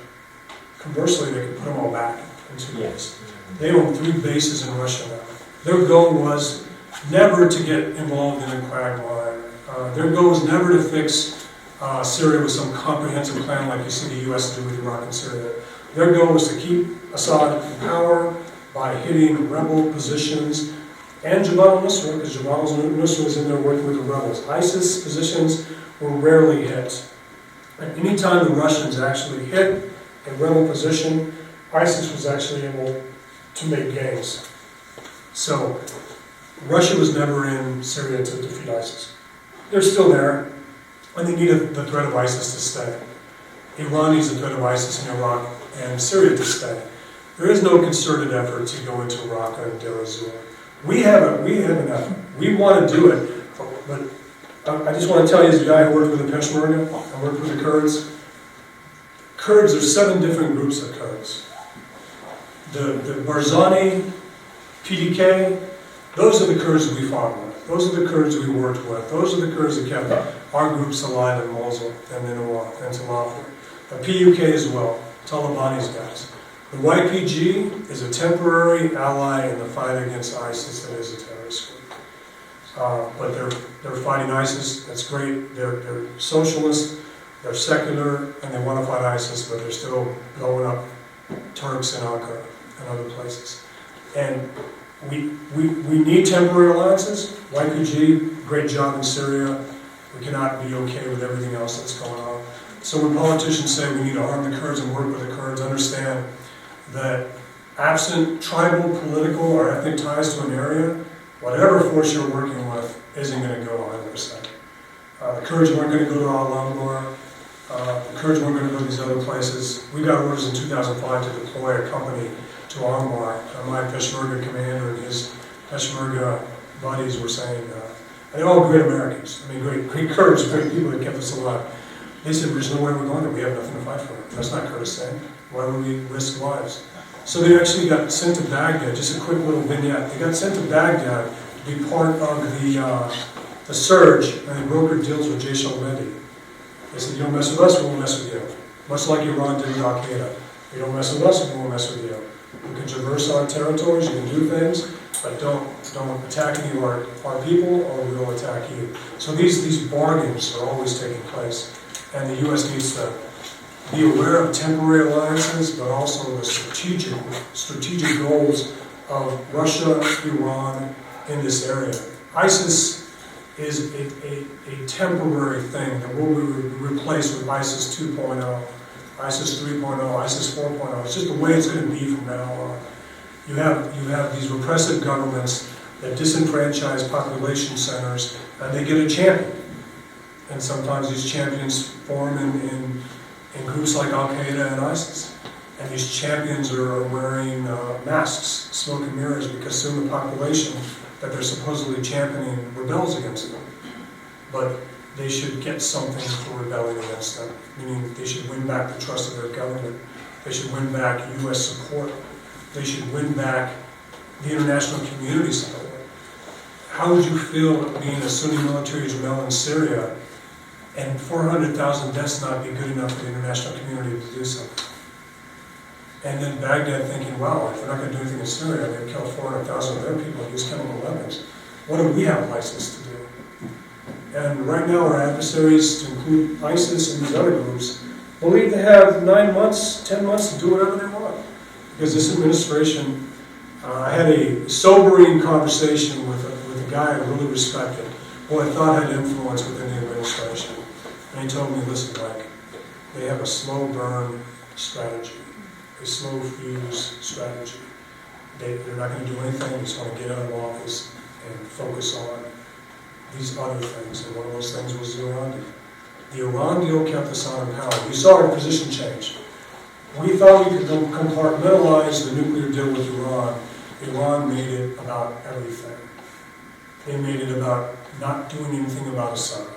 Conversely, they could put them all back in 2 days. They own 3 bases in Russia now. Their goal was never to get involved in a quagmire. Their goal was never to fix Syria with some comprehensive plan like you see the U.S. do with Iraq and Syria. Their goal was to keep Assad in power by hitting rebel positions and Jabal al-Nusra, because Jabal al-Nusra was in there working with the rebels. ISIS positions were rarely hit. And any time the Russians actually hit a rebel position, ISIS was actually able to make gains. So, Russia was never in Syria to defeat ISIS. They're still there, and they need the threat of ISIS to stay. Iran needs the threat of ISIS in Iraq and Syria to stay. There is no concerted effort to go into Raqqa and Deir ez-Zor. We have an effort. We want to do it, but I just want to tell you, as a guy who worked with the Peshmerga and worked with the Kurds, there's 7 different groups of Kurds. The Barzani, PDK, those are the Kurds that we fought with. Those are the Kurds we worked with. Those are the Kurds that kept our groups alive in Mosul and in Talafar. The PUK as well, Taliban's guys. The YPG is a temporary ally in the fight against ISIS that is a terrorist group. But they're fighting ISIS, that's great. They're socialist, they're secular, and they want to fight ISIS, but they're still blowing up Turks in Ankara and other places. And we need temporary alliances. YPG, great job in Syria. We cannot be okay with everything else that's going on. So when politicians say we need to arm the Kurds and work with the Kurds, understand that absent tribal, political, or ethnic ties to an area, whatever force you're working with isn't going to go 100%. The Kurds weren't going to go to Al-Anbar. The Kurds weren't going to go to these other places. We got orders in 2005 to deploy a company to Anbar. My Peshmerga commander and his Peshmerga buddies were saying, and they're all great Americans. I mean, great Kurds, great people that kept us alive. They said, there's no way we're going there. We have nothing to fight for. That's not Kurdistan. Why would we risk lives? So they actually got sent to Baghdad, just a quick little vignette. They got sent to Baghdad to be part of the surge, and they brokered deals with Jaish al-Mahdi. They said, you don't mess with us, we won't mess with you. Much like Iran did with Al-Qaeda. You don't mess with us, we won't mess with you. You can traverse our territories, you can do things, but don't attack any of our people, or we will attack you. So these bargains are always taking place. And the U.S. needs to be aware of temporary alliances, but also the strategic goals of Russia, Iran in this area. ISIS is a temporary thing that will be replaced with ISIS 2.0, ISIS 3.0, ISIS 4.0. It's just the way it's going to be from now on. You have these repressive governments that disenfranchise population centers, and they get a champion. And sometimes these champions form in groups like Al-Qaeda and ISIS. And these champions are wearing masks, smoke and mirrors, because soon the population that they're supposedly championing rebels against them. But they should get something for rebelling against them, meaning they should win back the trust of their government. They should win back U.S. support. They should win back the international community support. How would you feel being a Sunni military general in Syria and 400,000 deaths not be good enough for the international community to do something? And then Baghdad thinking, wow, if they're not going to do anything in Syria, they're going to kill 400,000 of their people and use chemical weapons. What do we have license to do? And right now our adversaries, to include ISIS and these other groups, believe they have 9 months, 10 months to do whatever they want. Because this administration, I had a sobering conversation with a guy I really respected, who I thought had influence within the administration. And he told me, listen, Mike, they have a slow burn strategy, a slow fuse strategy. They're not going to do anything, they just want to get out of office and focus on these other things. And one of those things was the Iran deal. The Iran deal kept us on in power. You saw our position change. We thought we could compartmentalize the nuclear deal with Iran. Iran made it about everything. They made it about not doing anything about Assad.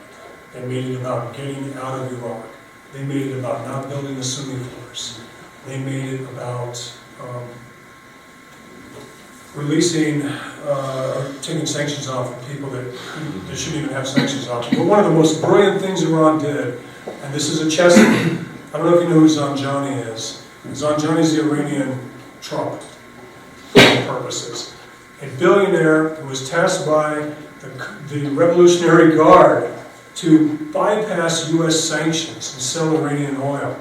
They made it about getting out of Iraq. They made it about not building a Sunni force. They made it about releasing, taking sanctions off of people that shouldn't even have sanctions off. But one of the most brilliant things Iran did, and this is a chess game, I don't know if you know who Zanjani is. Zanjani is the Iranian Trump, for all purposes. A billionaire who was tasked by the Revolutionary Guard to bypass U.S. sanctions and sell Iranian oil.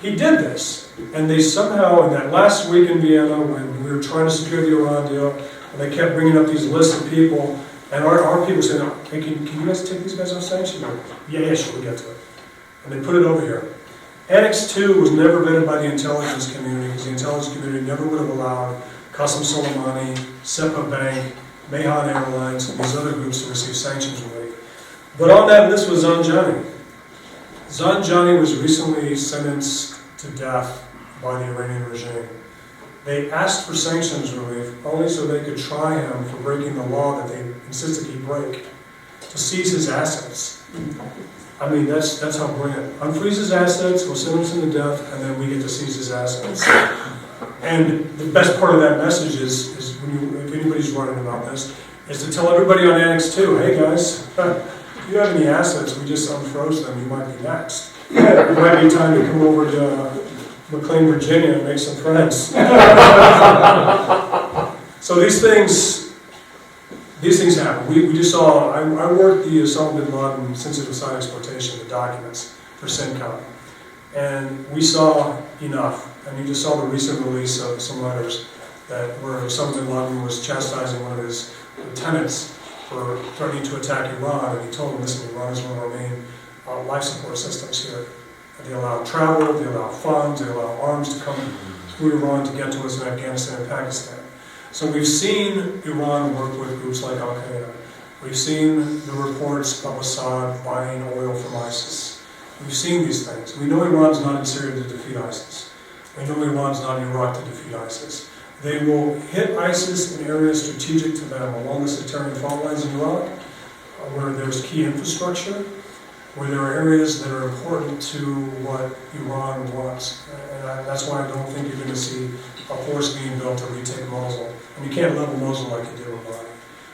He did this, and they somehow, in that last week in Vienna, when we were trying to secure the Iran deal, and they kept bringing up these lists of people, and our people said, hey, can you guys take these guys off sanctions? Yeah, sure, we'll get to it. And they put it over here. Annex 2 was never vetted by the intelligence community, because the intelligence community never would have allowed Qasem Soleimani, Sepa Bank, Mahan Airlines, and these other groups to receive sanctions relief. But on that list was Zanjani. Zanjani was recently sentenced to death by the Iranian regime. They asked for sanctions relief only so they could try him for breaking the law that they insisted he break, to seize his assets. I mean, that's how brilliant. Unfreeze his assets, we'll sentence him to death, and then we get to seize his assets. And the best part of that message is when you, if anybody's running about this, is to tell everybody on Annex 2, hey guys, if you have any assets, we just unfroze them, you might be next. It might be time to come over to McLean, Virginia, and make some friends. So these things happen. We just saw, I worked the Osama bin Laden sensitive site exploitation, the documents for CENTCOM. And we saw enough. And you just saw the recent release of some letters where Osama bin Laden was chastising one of his lieutenants for threatening to attack Iran. And he told him, listen, Iran is one of our main life support systems here. They allow travel, they allow funds, they allow arms to come through Iran to get to us in Afghanistan and Pakistan. So we've seen Iran work with groups like Al-Qaeda. We've seen the reports of Assad buying oil from ISIS. We've seen these things. We know Iran's not in Syria to defeat ISIS. We know Iran's not in Iraq to defeat ISIS. They will hit ISIS in areas strategic to them along the sectarian fault lines in Iraq, where there's key infrastructure, where there are areas that are important to what Iran wants. And that's why I don't think you're going to see a force being built to retake Mosul. And you can't level Mosul like you do in Iraq.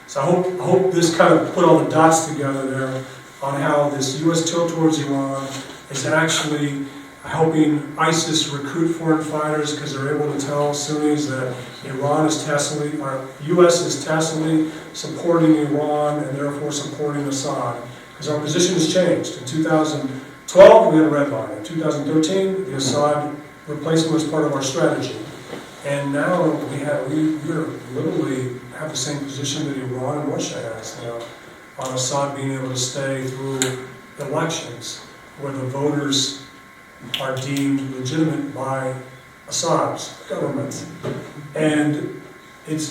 So I hope this kind of put all the dots together there on how this U.S. tilt towards Iran is actually helping ISIS recruit foreign fighters because they're able to tell Sunnis that Iran is tacitly, or U.S. is tacitly supporting Iran and therefore supporting Assad. Because our position has changed. In 2012, we had a red line. In 2013, the Assad replacement was part of our strategy. And now we literally have the same position that Iran and Russia has now, on Assad being able to stay through elections where the voters are deemed legitimate by Assad's government. And it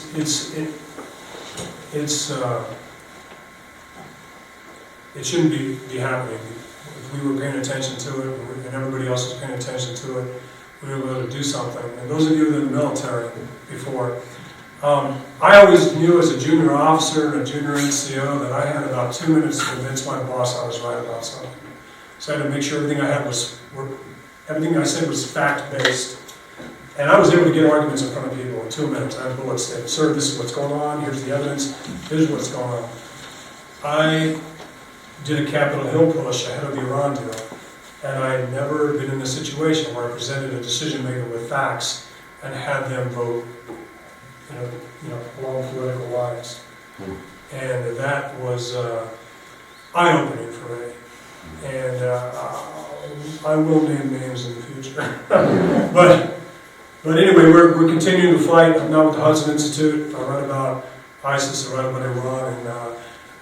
shouldn't be happening. If we were paying attention to it, and everybody else was paying attention to it, we were able to do something. And those of you in the military before, I always knew as a junior officer and a junior NCO that I had about 2 minutes to convince my boss I was right about something. So I had to make sure everything I said was fact-based. And I was able to get arguments in front of people in 2 minutes. I had bullets that, sir, this is what's going on, here's the evidence, here's what's going on. I did a Capitol Hill push ahead of the Iran deal, and I had never been in a situation where I presented a decision maker with facts and had them vote, along political lines. And that was eye-opening for me. And I will name names in the future. But anyway, we're continuing to fight. I'm now with the Hudson Institute. I write about ISIS, I write about Iran, and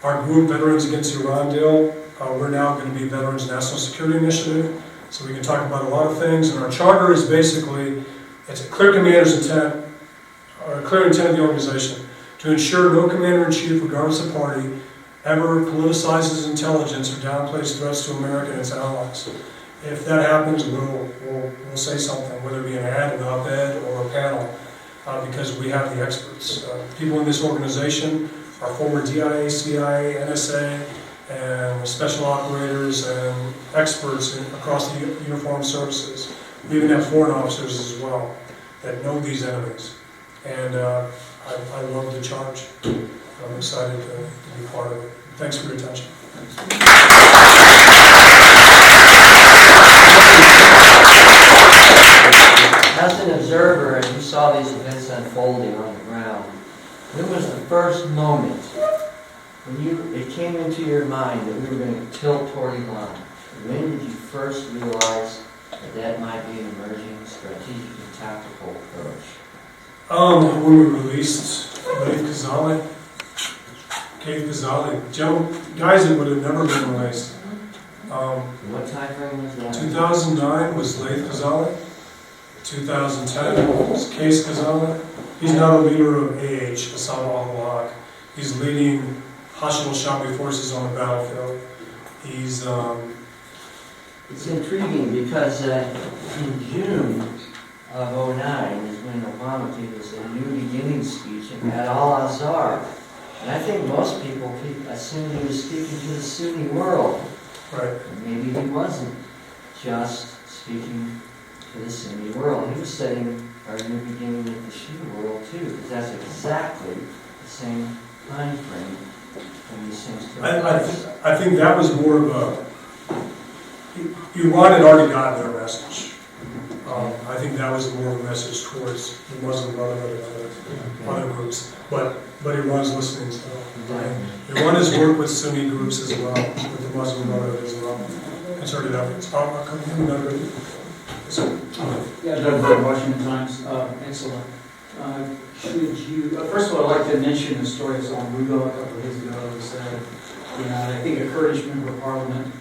our group, Veterans Against the Iran Deal, we're now going to be Veterans National Security Initiative, so we can talk about a lot of things. And our charter is basically, it's a clear commander's intent, or a clear intent of the organization, to ensure no commander-in-chief, regardless of party, ever politicizes intelligence or downplays threats to America and its allies. If that happens, we'll say something, whether it be an ad, an op-ed, or a panel, because we have the experts. People in this organization are former DIA, CIA, NSA, and special operators and experts across the uniformed services. We even have foreign officers as well that know these enemies. And I love the charge. I'm excited to be part of it. Thanks for your attention. As an observer, and you saw these events unfolding on the ground, when was the first moment when it came into your mind that we were going to tilt toward Iran? When did you first realize that might be an emerging strategic and tactical approach? When we released Laith Khazali, Kate Khazali, guys that would have never been released. What time frame was that? 2009 was Laith Khazali. 2010 was Case Khazali. He's now the leader of Osama al-Haq. He's leading Hashid al-Shabi forces on the battlefield. It's intriguing because in June of '09 is when Obama gave his New Beginning speech at Al-Azhar. And I think most people assumed he was speaking to the Sunni world. Right. Maybe he wasn't just speaking to the Sunni world. He was setting our new beginning with the Shia world too, because that's exactly the same time frame when these things took place. I think that was more of a, Iran had already gotten their message. I think that was more of a message towards the Muslim Brotherhood and other groups. But Iran's listening, so. Iran has worked with Sunni groups as well, with the Muslim Brotherhood as well, concerted efforts. I'll come in another. Yeah, Doug from Washington Times. Excellent. Should you, first of all, I'd like to mention a story I saw on Rugo a couple of days ago. It was, I think a Kurdish member of parliament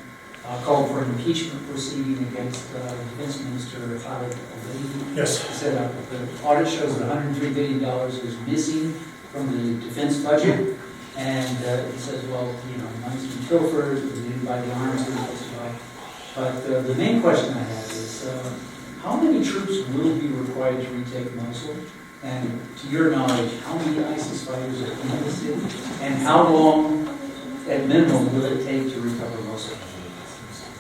called for an impeachment proceeding against Defense Minister Khalid al-Baydi. Yes. He said the audit shows that $103 billion is missing from the defense budget. And he says, well, money's been pilfered, we didn't buy the arms we were supposed to buy. But the main question I have is, how many troops will be required to retake Mosul? And to your knowledge, how many ISIS fighters are in the city? And how long, at minimum, will it take to recover Mosul?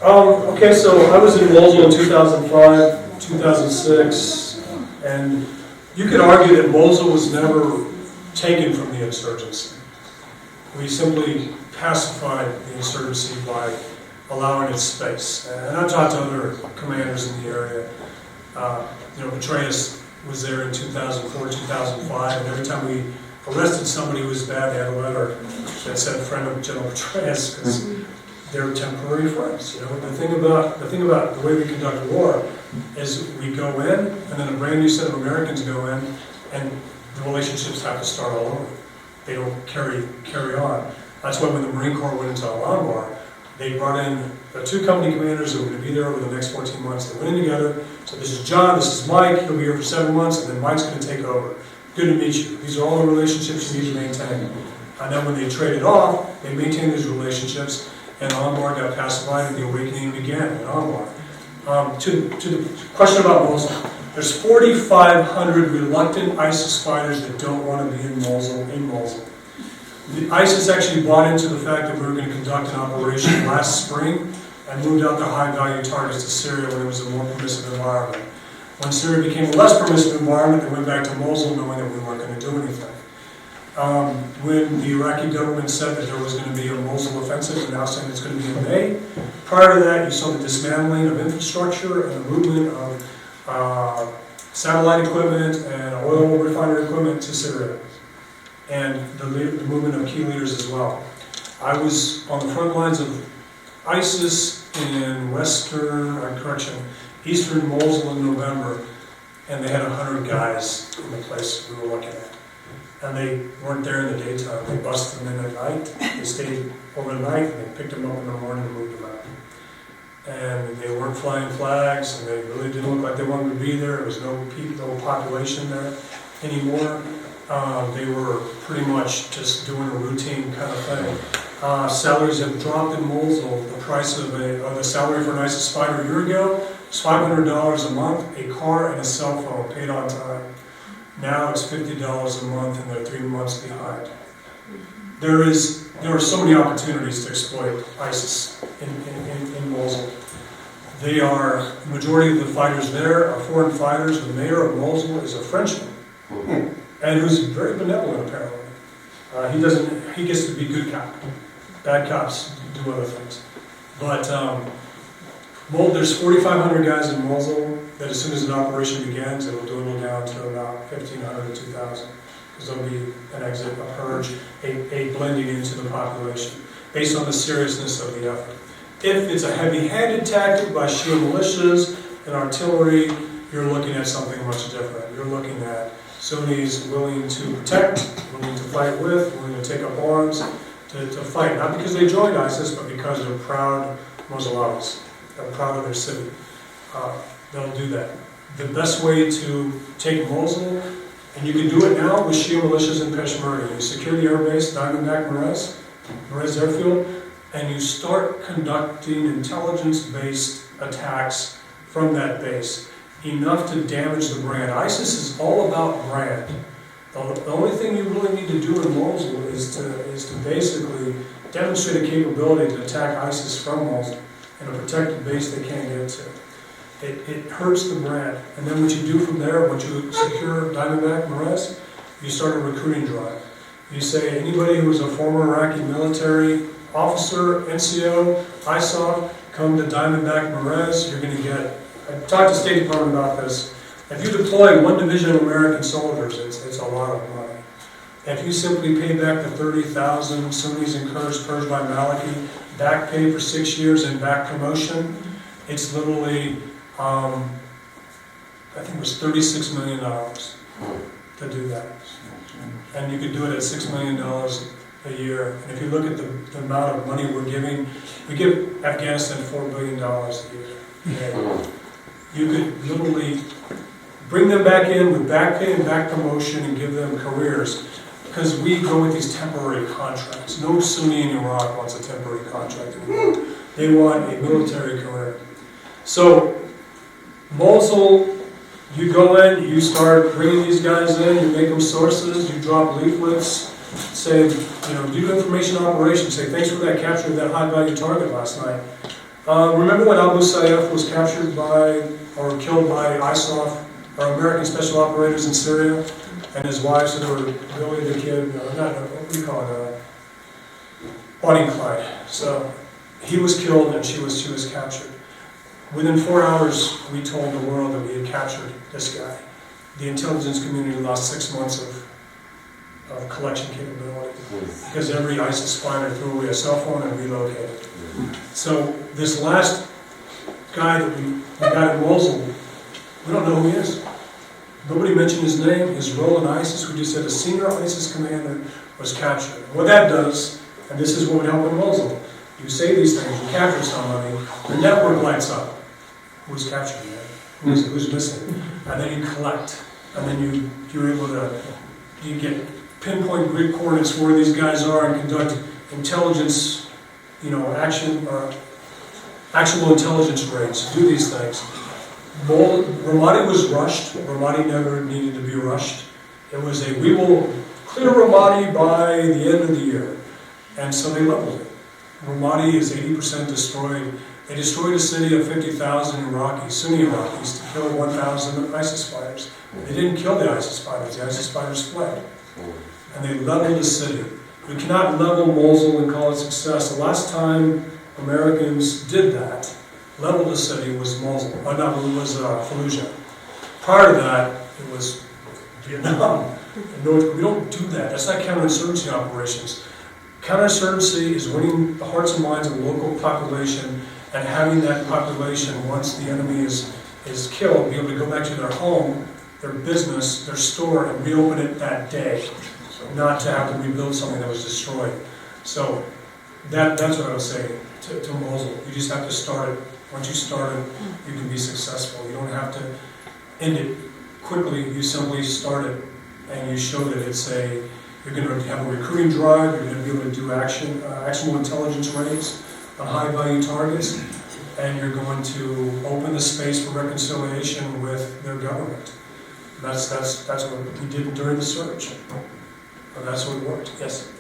Okay, so I was in Mosul in 2005, 2006, and you could argue that Mosul was never taken from the insurgency. We simply pacified the insurgency by allowing it space. And I've talked to other commanders in the area. Petraeus was there in 2004, 2005, and every time we arrested somebody who was bad, they had a letter that said friend of General Petraeus, because they're temporary friends. The thing about the way we conduct war is we go in, and then a brand new set of Americans go in, and the relationships have to start all over. They don't carry on. That's why when the Marine Corps went into Al-Anbar, they brought in the two company commanders who were going to be there over the next 14 months. They went in together. So this is John, this is Mike. He'll be here for 7 months, and then Mike's going to take over. Good to meet you. These are all the relationships you need to maintain. And then when they traded off, they maintained these relationships, and Anbar got pacified, and the awakening began in Anbar. To the question about Mosul, there's 4,500 reluctant ISIS fighters that don't want to be in Mosul. The ISIS actually bought into the fact that we were going to conduct an operation last spring and moved out the high-value targets to Syria when it was a more permissive environment. When Syria became a less permissive environment, they went back to Mosul knowing that we weren't going to do anything. When the Iraqi government said that there was going to be a Mosul offensive, and now saying it's going to be in May, prior to that you saw the dismantling of infrastructure and the movement of satellite equipment and oil refinery equipment to Syria, and the movement of key leaders as well. I was on the front lines of ISIS in eastern Mosul in November, and they had 100 guys in the place we were looking at. And they weren't there in the daytime. They busted them in at night. They stayed overnight, and they picked them up in the morning and moved them out. And they weren't flying flags, and they really didn't look like they wanted to be there. There was no population there anymore. They were pretty much just doing a routine kind of thing. Salaries have dropped in Mosul. The price of the salary for an ISIS fighter a year ago was $500 a month, a car, and a cell phone paid on time. Now it's $50 a month, and they're 3 months behind. There are so many opportunities to exploit ISIS in Mosul. The majority of the fighters there are foreign fighters. The mayor of Mosul is a Frenchman, and who's very benevolent apparently. He gets to be good cop. Bad cops do other things. But there's 4,500 guys in Mosul that as soon as an operation begins, it'll dwindle down to about 1,500 to 2,000. Because there'll be an exit, a purge, a blending into the population, based on the seriousness of the effort. If it's a heavy-handed tactic by Shia militias and artillery, you're looking at something much different. You're looking at Sunnis willing to protect, willing to fight with, willing to take up arms, to fight. Not because they joined ISIS, but because they're proud Moslems. They're proud of their city. They'll do that. The best way to take Mosul, and you can do it now with Shia militias in Peshmerga. You secure the airbase, Diamondback Marez Airfield, and you start conducting intelligence-based attacks from that base. enough to damage the brand. ISIS is all about brand. The only thing you really need to do in Mosul is to basically demonstrate a capability to attack ISIS from Mosul and to protect the base they can't get to. It hurts the brand. And then what you do from there, once you secure Diamondback Marez, you start a recruiting drive. You say anybody who is a former Iraqi military officer, NCO, ISAF, come to Diamondback Marez, you're going to get, I talked to the State Department about this. If you deploy 1 division of American soldiers, it's a lot of money. If you simply pay back the 30,000 Sunnis and Kurds purged by Maliki, back pay for 6 years and back promotion, it's literally, I think it was $36 million to do that. And you could do it at $6 million a year. And if you look at the amount of money we're giving, we give Afghanistan $4 billion a year. Okay. You could literally bring them back in with back pay and back promotion and give them careers. Because we go with these temporary contracts. No Sunni in Iraq wants a temporary contract anymore. They want a military career. So, Mosul, you go in, you start bringing these guys in, you make them sources, you drop leaflets, say, do information operations, say thanks for that capture of that high value target last night. Remember when Abu Sayyaf was captured by, or killed by ISAF, or American Special Operators in Syria, and his wife, so they were Billy the Kid, what do you call it, Bonnie and Clyde. So he was killed and she was captured. Within 4 hours, we told the world that we had captured this guy. The intelligence community lost 6 months of collection capability because every ISIS fighter threw away a cell phone and relocated. So this last guy that we got in Mosul, we don't know who he is. Nobody mentioned his name, his role in ISIS. We just said a senior ISIS commander was captured. What that does, and this is what would help in Mosul, you say these things, you capture somebody, the network lights up. Who's capturing it? Who's missing? And then you collect. And then you're able to, you get pinpoint grid coordinates where these guys are and conduct intelligence, actionable intelligence raids, do these things. Ramadi was rushed. Ramadi never needed to be rushed. It was we will clear Ramadi by the end of the year. And so they leveled it. Ramadi is 80% destroyed. They destroyed a city of 50,000 Iraqis, Sunni Iraqis, to kill 1,000 ISIS fighters. They didn't kill the ISIS fighters. The ISIS fighters fled. And they leveled the city. We cannot level Mosul and call it success. The last time Americans did that, leveled the city, was Mosul. Was Fallujah. Prior to that, it was Vietnam. We don't do that. That's not counterinsurgency operations. Counterinsurgency is winning the hearts and minds of the local population and having that population, once the enemy is killed, be able to go back to their home, their business, their store, and reopen it that day, not to have to rebuild something that was destroyed. So that's what I would say to Mosul. You just have to start it. Once you start it, you can be successful. You don't have to end it quickly. You simply start it, and you show that you're going to have a recruiting drive, you're going to be able to do actionable intelligence raids on high-value targets, and you're going to open the space for reconciliation with their government. That's what we did during the surge. And that's what worked. Yes?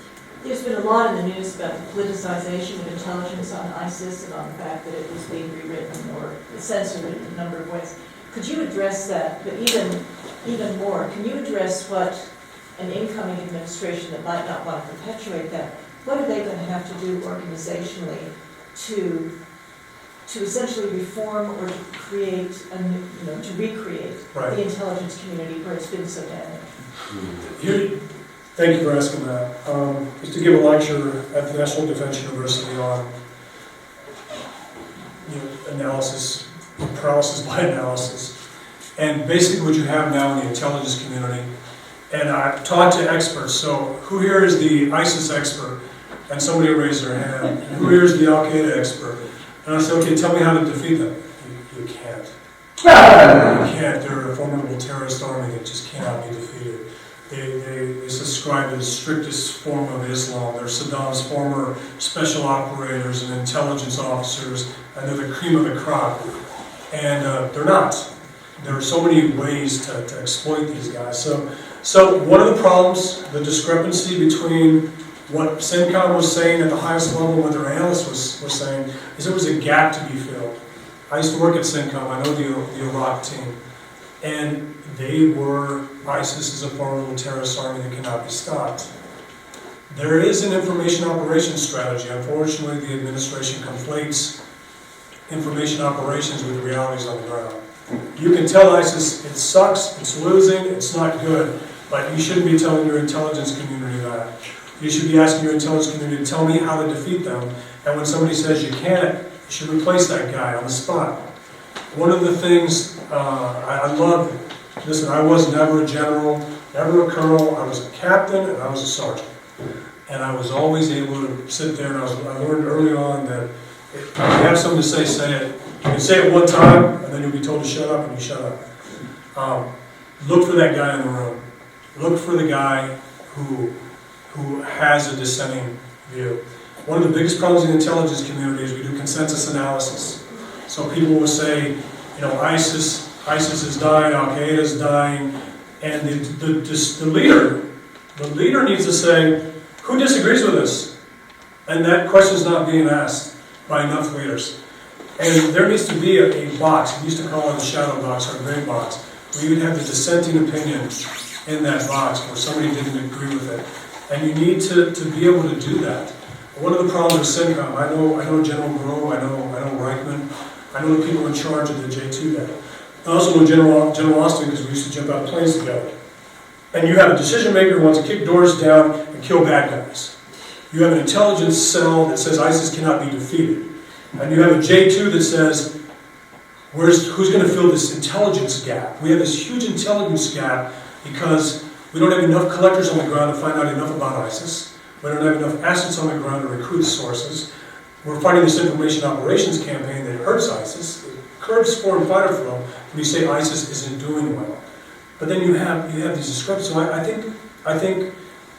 There's been a lot in the news about the politicization of intelligence on ISIS and on the fact that it was being rewritten or censored in a number of ways. Could you address that? But even more, can you address what an incoming administration that might not want to perpetuate that, what are they going to have to do organizationally to essentially reform or to create to recreate Right. the intelligence community where it's been so damaged? Thank you for asking that. Just to give a lecture at the National Defense University on analysis, paralysis by analysis. And basically what you have now in the intelligence community, and I've talked to experts, so who here is the ISIS expert? And somebody raised their hand. And who here is the Al-Qaeda expert? And I said, okay, tell me how to defeat them. You can't. You can't. They're a formidable terrorist army that just cannot be defeated. They subscribe to the strictest form of Islam. They're Saddam's former special operators and intelligence officers, and they're the cream of the crop. And they're not. there are so many ways to exploit these guys. So one of the problems, the discrepancy between what CENTCOM was saying at the highest level and what their analysts were saying, is there was a gap to be filled. I used to work at CENTCOM, I know the Iraq team, and they were, ISIS is a formidable terrorist army that cannot be stopped. There is an information operations strategy. Unfortunately, the administration conflates information operations with the realities on the ground. You can tell ISIS it sucks, it's losing, it's not good, but you shouldn't be telling your intelligence community that. You should be asking your intelligence community to tell me how to defeat them, and when somebody says you can't, you should replace that guy on the spot. One of the things I love, listen, I was never a general, never a colonel, I was a captain and I was a sergeant. And I was always able to sit there, and I learned early on that if you have something to say, say it. You can say it one time, and then you'll be told to shut up, and you shut up. Look for that guy in the room. Look for the guy who has a dissenting view. One of the biggest problems in the intelligence community is we do consensus analysis. So people will say, you know, ISIS is dying, Al-Qaeda is dying, and the leader needs to say, who disagrees with us? And that question is not being asked by enough leaders. And there needs to be a box, we used to call it a shadow box or a gray box, where you would have the dissenting opinion in that box where somebody didn't agree with it. And you need to be able to do that. One of the problems with CENTCOM, I know General Grove, I know Reichman, I know the people in charge of the J2 day. I also know General Austin because we used to jump out of planes together. And you have a decision maker who wants to kick doors down and kill bad guys. You have an intelligence cell that says ISIS cannot be defeated. And you have a J2 that says, who's going to fill this intelligence gap? We have this huge intelligence gap because we don't have enough collectors on the ground to find out enough about ISIS. We don't have enough assets on the ground to recruit sources. We're fighting this information operations campaign that hurts ISIS. It curbs foreign fighter flow when you say ISIS isn't doing well. But then you have these discrepancies. So I think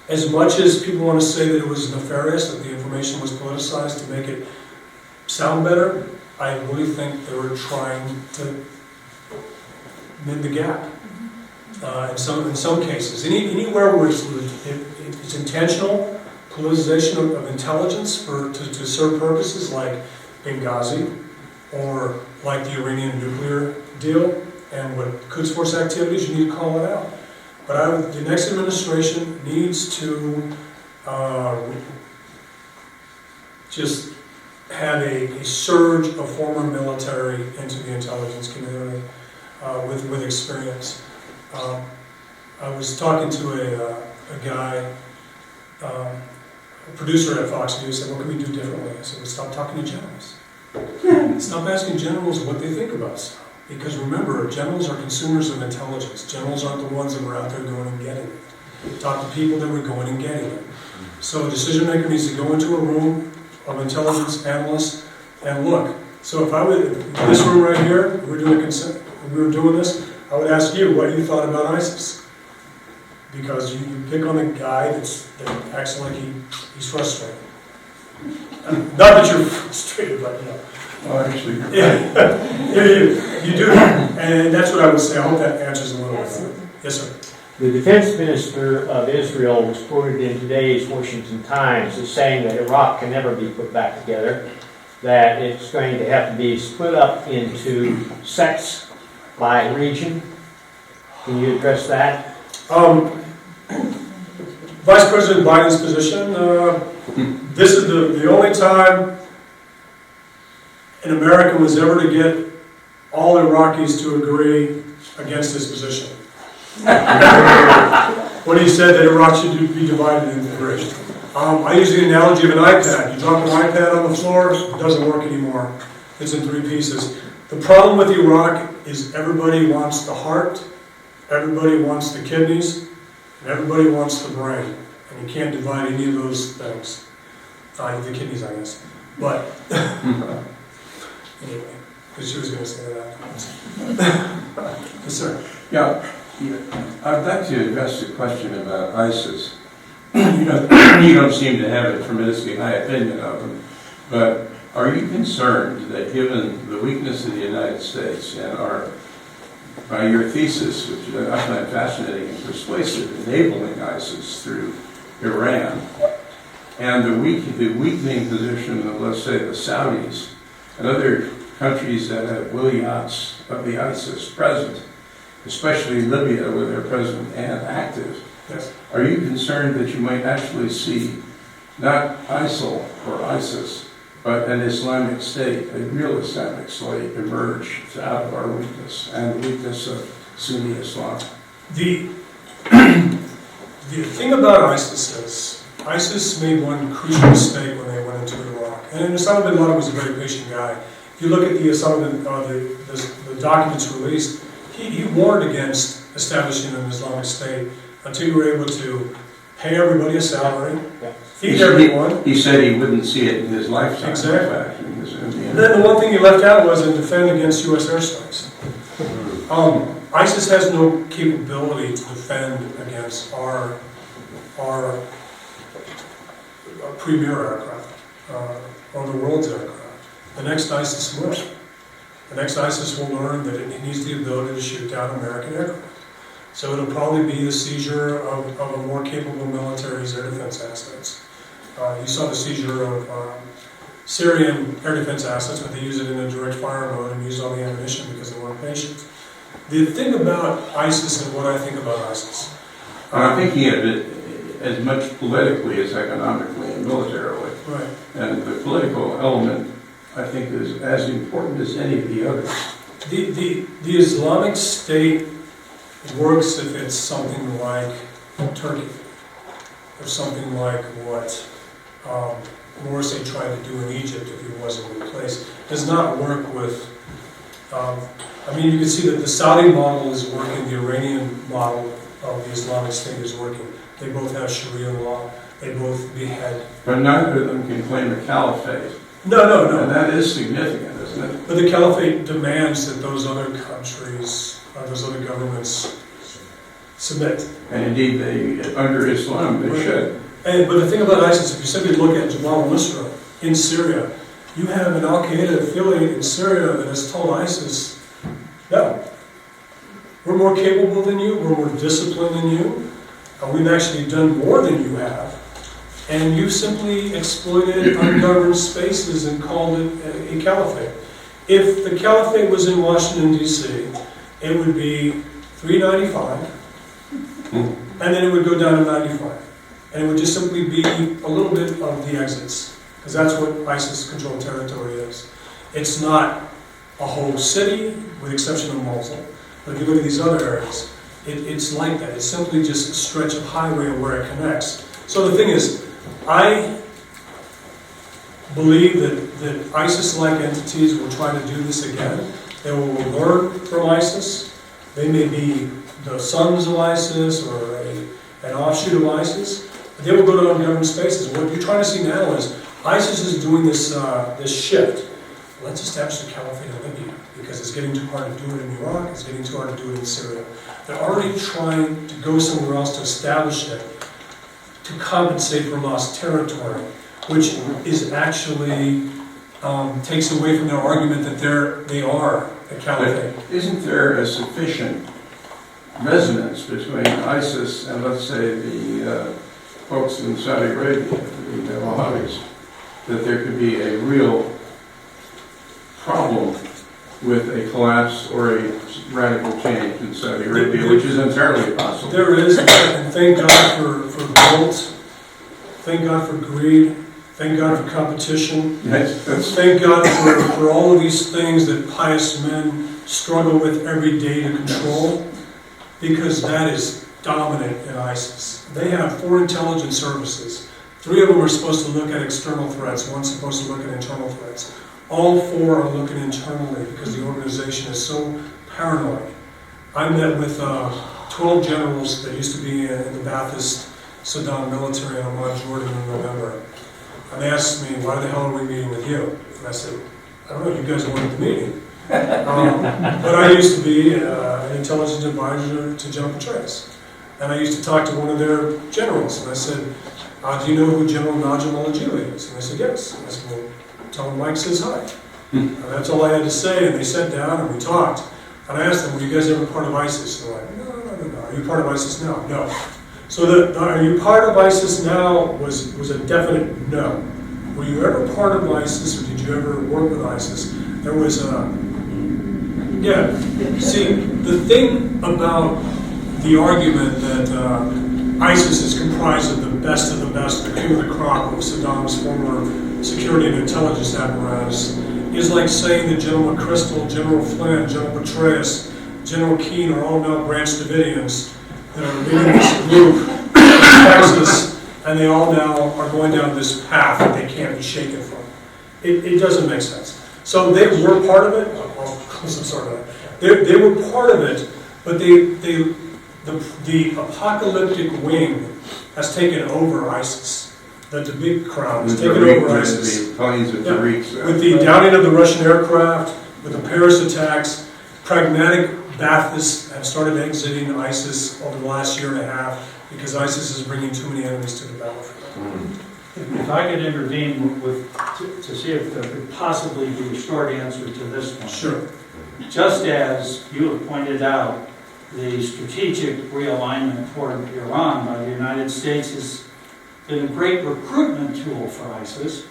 as much as people want to say that it was nefarious, that the information was politicized to make it sound better, I really think they were trying to mend the gap. In some cases, anywhere where it's intentional politicization of intelligence to serve purposes like Benghazi or like the Iranian nuclear deal and what Quds Force activities, you need to call it out. But the next administration needs to just have a surge of former military into the intelligence community with experience. I was talking to a guy, a producer at Fox News, said, what can we do differently? I said, well, stop talking to generals. Stop asking generals what they think about stuff. Because remember, generals are consumers of intelligence. Generals aren't the ones that were out there going and getting it. Talk to people that were going and getting it. So a decision maker needs to go into a room of intelligence analysts and look. So if I would, in this room right here, we were doing this, I would ask you what you thought about ISIS. Because you pick on a guy that acts like he's frustrated. Not that you're frustrated, but you know. Oh, actually. Yeah, you do that. And that's what I would say. I hope that answers a little bit. Yes, sir. The defense minister of Israel was quoted in today's Washington Times as saying that Iraq can never be put back together, that it's going to have to be split up into sects by region. Can you address that? Vice President Biden's position, this is the only time an American was ever to get all Iraqis to agree against his position. When he said that Iraq should be divided into three. I use the analogy of an iPad. You drop an iPad on the floor, it doesn't work anymore. It's in three pieces. The problem with Iraq is everybody wants the heart, everybody wants the kidneys, and everybody wants the brain. And you can't divide any of those things. The kidneys, I guess. But anyway, because she was going to say that. Yes, sir. Yeah, I'd like to address the question about ISIS. You don't seem to have a tremendously high opinion of them, but are you concerned that given the weakness of the United States and our your thesis, which I find fascinating and persuasive, enabling ISIS through Iran, and the weakening position of, let's say, the Saudis and other countries that have wilayats of the ISIS present, especially Libya, where they're present and active. Yes. Are you concerned that you might actually see not ISIL or ISIS, but an Islamic State, a real Islamic State, emerge out of our weakness and the weakness of Sunni Islam? The thing about ISIS is, ISIS made one crucial mistake when they went into Iraq. And Osama bin Laden was a very patient guy. If you look at the documents released, he warned against establishing an Islamic State until you were able to pay everybody a salary, feed everyone. He said he wouldn't see it in his lifetime. Exactly. In fact, And then the one thing he left out was to defend against U.S. airstrikes. ISIS has no capability to defend against our premier aircraft, or the world's aircraft. The next ISIS will. The next ISIS will learn that it needs the ability to shoot down American aircraft. So it'll probably be the seizure of a more capable military's air defense assets. You saw the seizure of Syrian air defense assets, but they use it in a direct fire mode and use all the ammunition because they weren't patient. The thing about ISIS and what I think about ISIS. I'm thinking of it as much politically as economically and militarily. Right. And the political element, I think, is as important as any of the others. The Islamic State works if it's something like Turkey, or something like what Morsi tried to do in Egypt if he wasn't replaced. Does not work with, you can see that the Saudi model is working, the Iranian model of the Islamic State is working. They both have Sharia law, they both behead. But neither of them can claim a caliphate. No. And that is significant, isn't it? But the caliphate demands that those other countries, those other governments submit. And indeed, under Islam, they should. But the thing about ISIS, if you simply look at Jabal al-Nusra in Syria, you have an Al-Qaeda affiliate in Syria that has told ISIS, no, we're more capable than you, we're more disciplined than you, we've actually done more than you have, and you simply exploited ungoverned spaces and called it a caliphate. If the caliphate was in Washington, D.C., it would be 395, and then it would go down to 95. And it would just simply be a little bit of the exits, because that's what ISIS-controlled territory is. It's not a whole city, with the exception of Mosul. But if you look at these other areas, it's like that. It's simply just a stretch of highway where it connects. So the thing is, I believe that ISIS-like entities will try to do this again. They will learn from ISIS. They may be the sons of ISIS or an offshoot of ISIS. But they will go to ungoverned spaces. What you're trying to see now is ISIS is doing this shift. Let's establish a caliphate in Libya because it's getting too hard to do it in Iraq. It's getting too hard to do it in Syria. They're already trying to go somewhere else to establish it, to compensate for lost territory, which is actually takes away from their argument that they are a caliphate. But isn't there a sufficient resonance between ISIS and, let's say, the folks in Saudi Arabia, the Wahhabis, that there could be a real problem with a collapse or a radical change in Saudi Arabia, which is entirely possible? There is, and thank God for guilt, thank God for greed, thank God for competition, thank God for all of these things that pious men struggle with every day to control, because that is dominant in ISIS. They have 4 intelligence services. 3 of them are supposed to look at external threats, one's supposed to look at internal threats. All 4 are looking internally because the organization is so paranoid. I met with 12 generals that used to be in the Ba'athist Saddam military in Amman, Jordan in November. And they asked me, why the hell are we meeting with you? And I said, I don't know, you guys wanted the meeting. But I used to be an intelligence advisor to General Petraeus. And I used to talk to one of their generals, and I said, do you know who General Najim al-Ajili is? And they said, yes. And I said, well, tell him Mike says hi. And that's all I had to say, and they sat down and we talked. And I asked them, were you guys ever part of ISIS? They're like, no. Are you part of ISIS now? No. So the are you part of ISIS now was a definite no. Were you ever part of ISIS, or did you ever work with ISIS? There was a, yeah. See, the thing about the argument that ISIS is comprised of the best, the cream of the crop of Saddam's former security and intelligence apparatus is like saying that General McChrystal, General Flynn, General Petraeus, General Keane are all now Branch Davidians that are leading this group in Texas, and they all now are going down this path that they can't be shaken from. It doesn't make sense. So they were part of it. Well, I'm sorry. They were part of it, but the apocalyptic wing has taken over ISIS. That the big crowd has taken over ISIS. The planes of Tariq. With the downing of the Russian aircraft, with the Paris attacks, pragmatic Baathists have started exiting ISIS over the last year and a half because ISIS is bringing too many enemies to the battlefield. If I could intervene to see if there could possibly be a short answer to this one. Sure. Just as you have pointed out, the strategic realignment toward Iran by the United States has been a great recruitment tool for ISIS.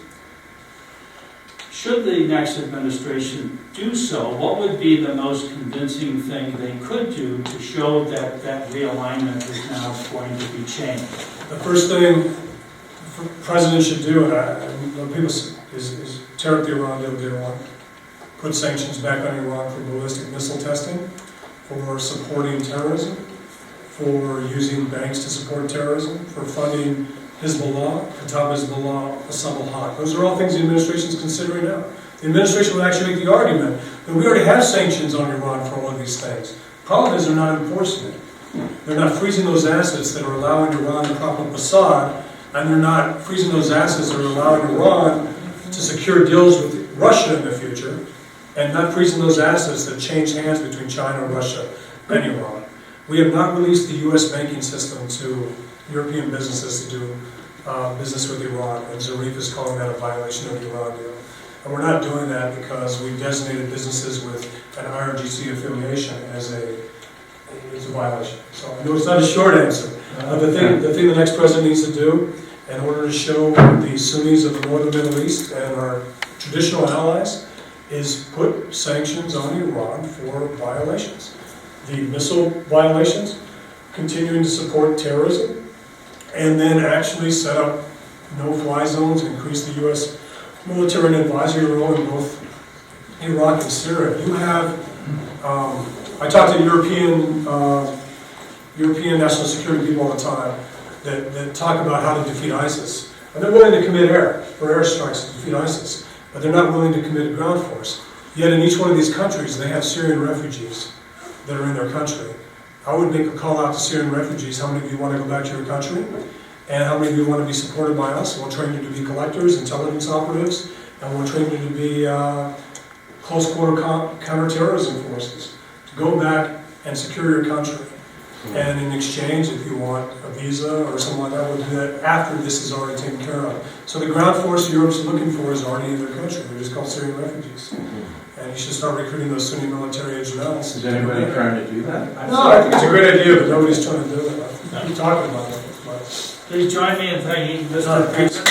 Should the next administration do so, what would be the most convincing thing they could do to show that that realignment is now going to be changed? The first thing the president should do, and people is tear up the Iran deal, day one. Put sanctions back on Iran for ballistic missile testing, for supporting terrorism, for using banks to support terrorism, for funding Hezbollah, Kataib Hezbollah, Assam al-Haq. Those are all things the administration is considering now. The administration would actually make the argument that we already have sanctions on Iran for all of these things. The problem is they're not enforcing it. They're not freezing those assets that are allowing Iran to prop up Assad, and they're not freezing those assets that are allowing Iran to secure deals with Russia in the future, and not freezing those assets that change hands between China, Russia, and Iran. We have not released the U.S. banking system to European businesses to do business with Iran, and Zarif is calling that a violation of the Iran deal. And we're not doing that because we've designated businesses with an IRGC affiliation as a violation. So I know it's not a short answer, but the thing the next president needs to do in order to show the Sunnis of the northern Middle East and our traditional allies is put sanctions on Iran for violations. The missile violations, continuing to support terrorism, and then actually set up no-fly zones, increase the U.S. military and advisory role in both Iraq and Syria. You have, I talk to European national security people all the time that talk about how to defeat ISIS. And they're willing to commit airstrikes to defeat ISIS, but they're not willing to commit a ground force. Yet in each one of these countries, they have Syrian refugees that are in their country. I would make a call out to Syrian refugees. How many of you want to go back to your country? And how many of you want to be supported by us? We'll train you to be collectors, intelligence operatives, and we'll train you to be close quarter counterterrorism forces. To go back and secure your country. And in exchange, if you want a visa or something like that, we'll do that after this is already taken care of. So the ground force Europe's looking for is already in their country. They're just called Syrian refugees. And you should start recruiting those Sunni military generals. Is anybody trying to do that? No, I think it's a great idea, but nobody's trying to do it. I keep talking about it. But Please join me in thanking Mr. Priest.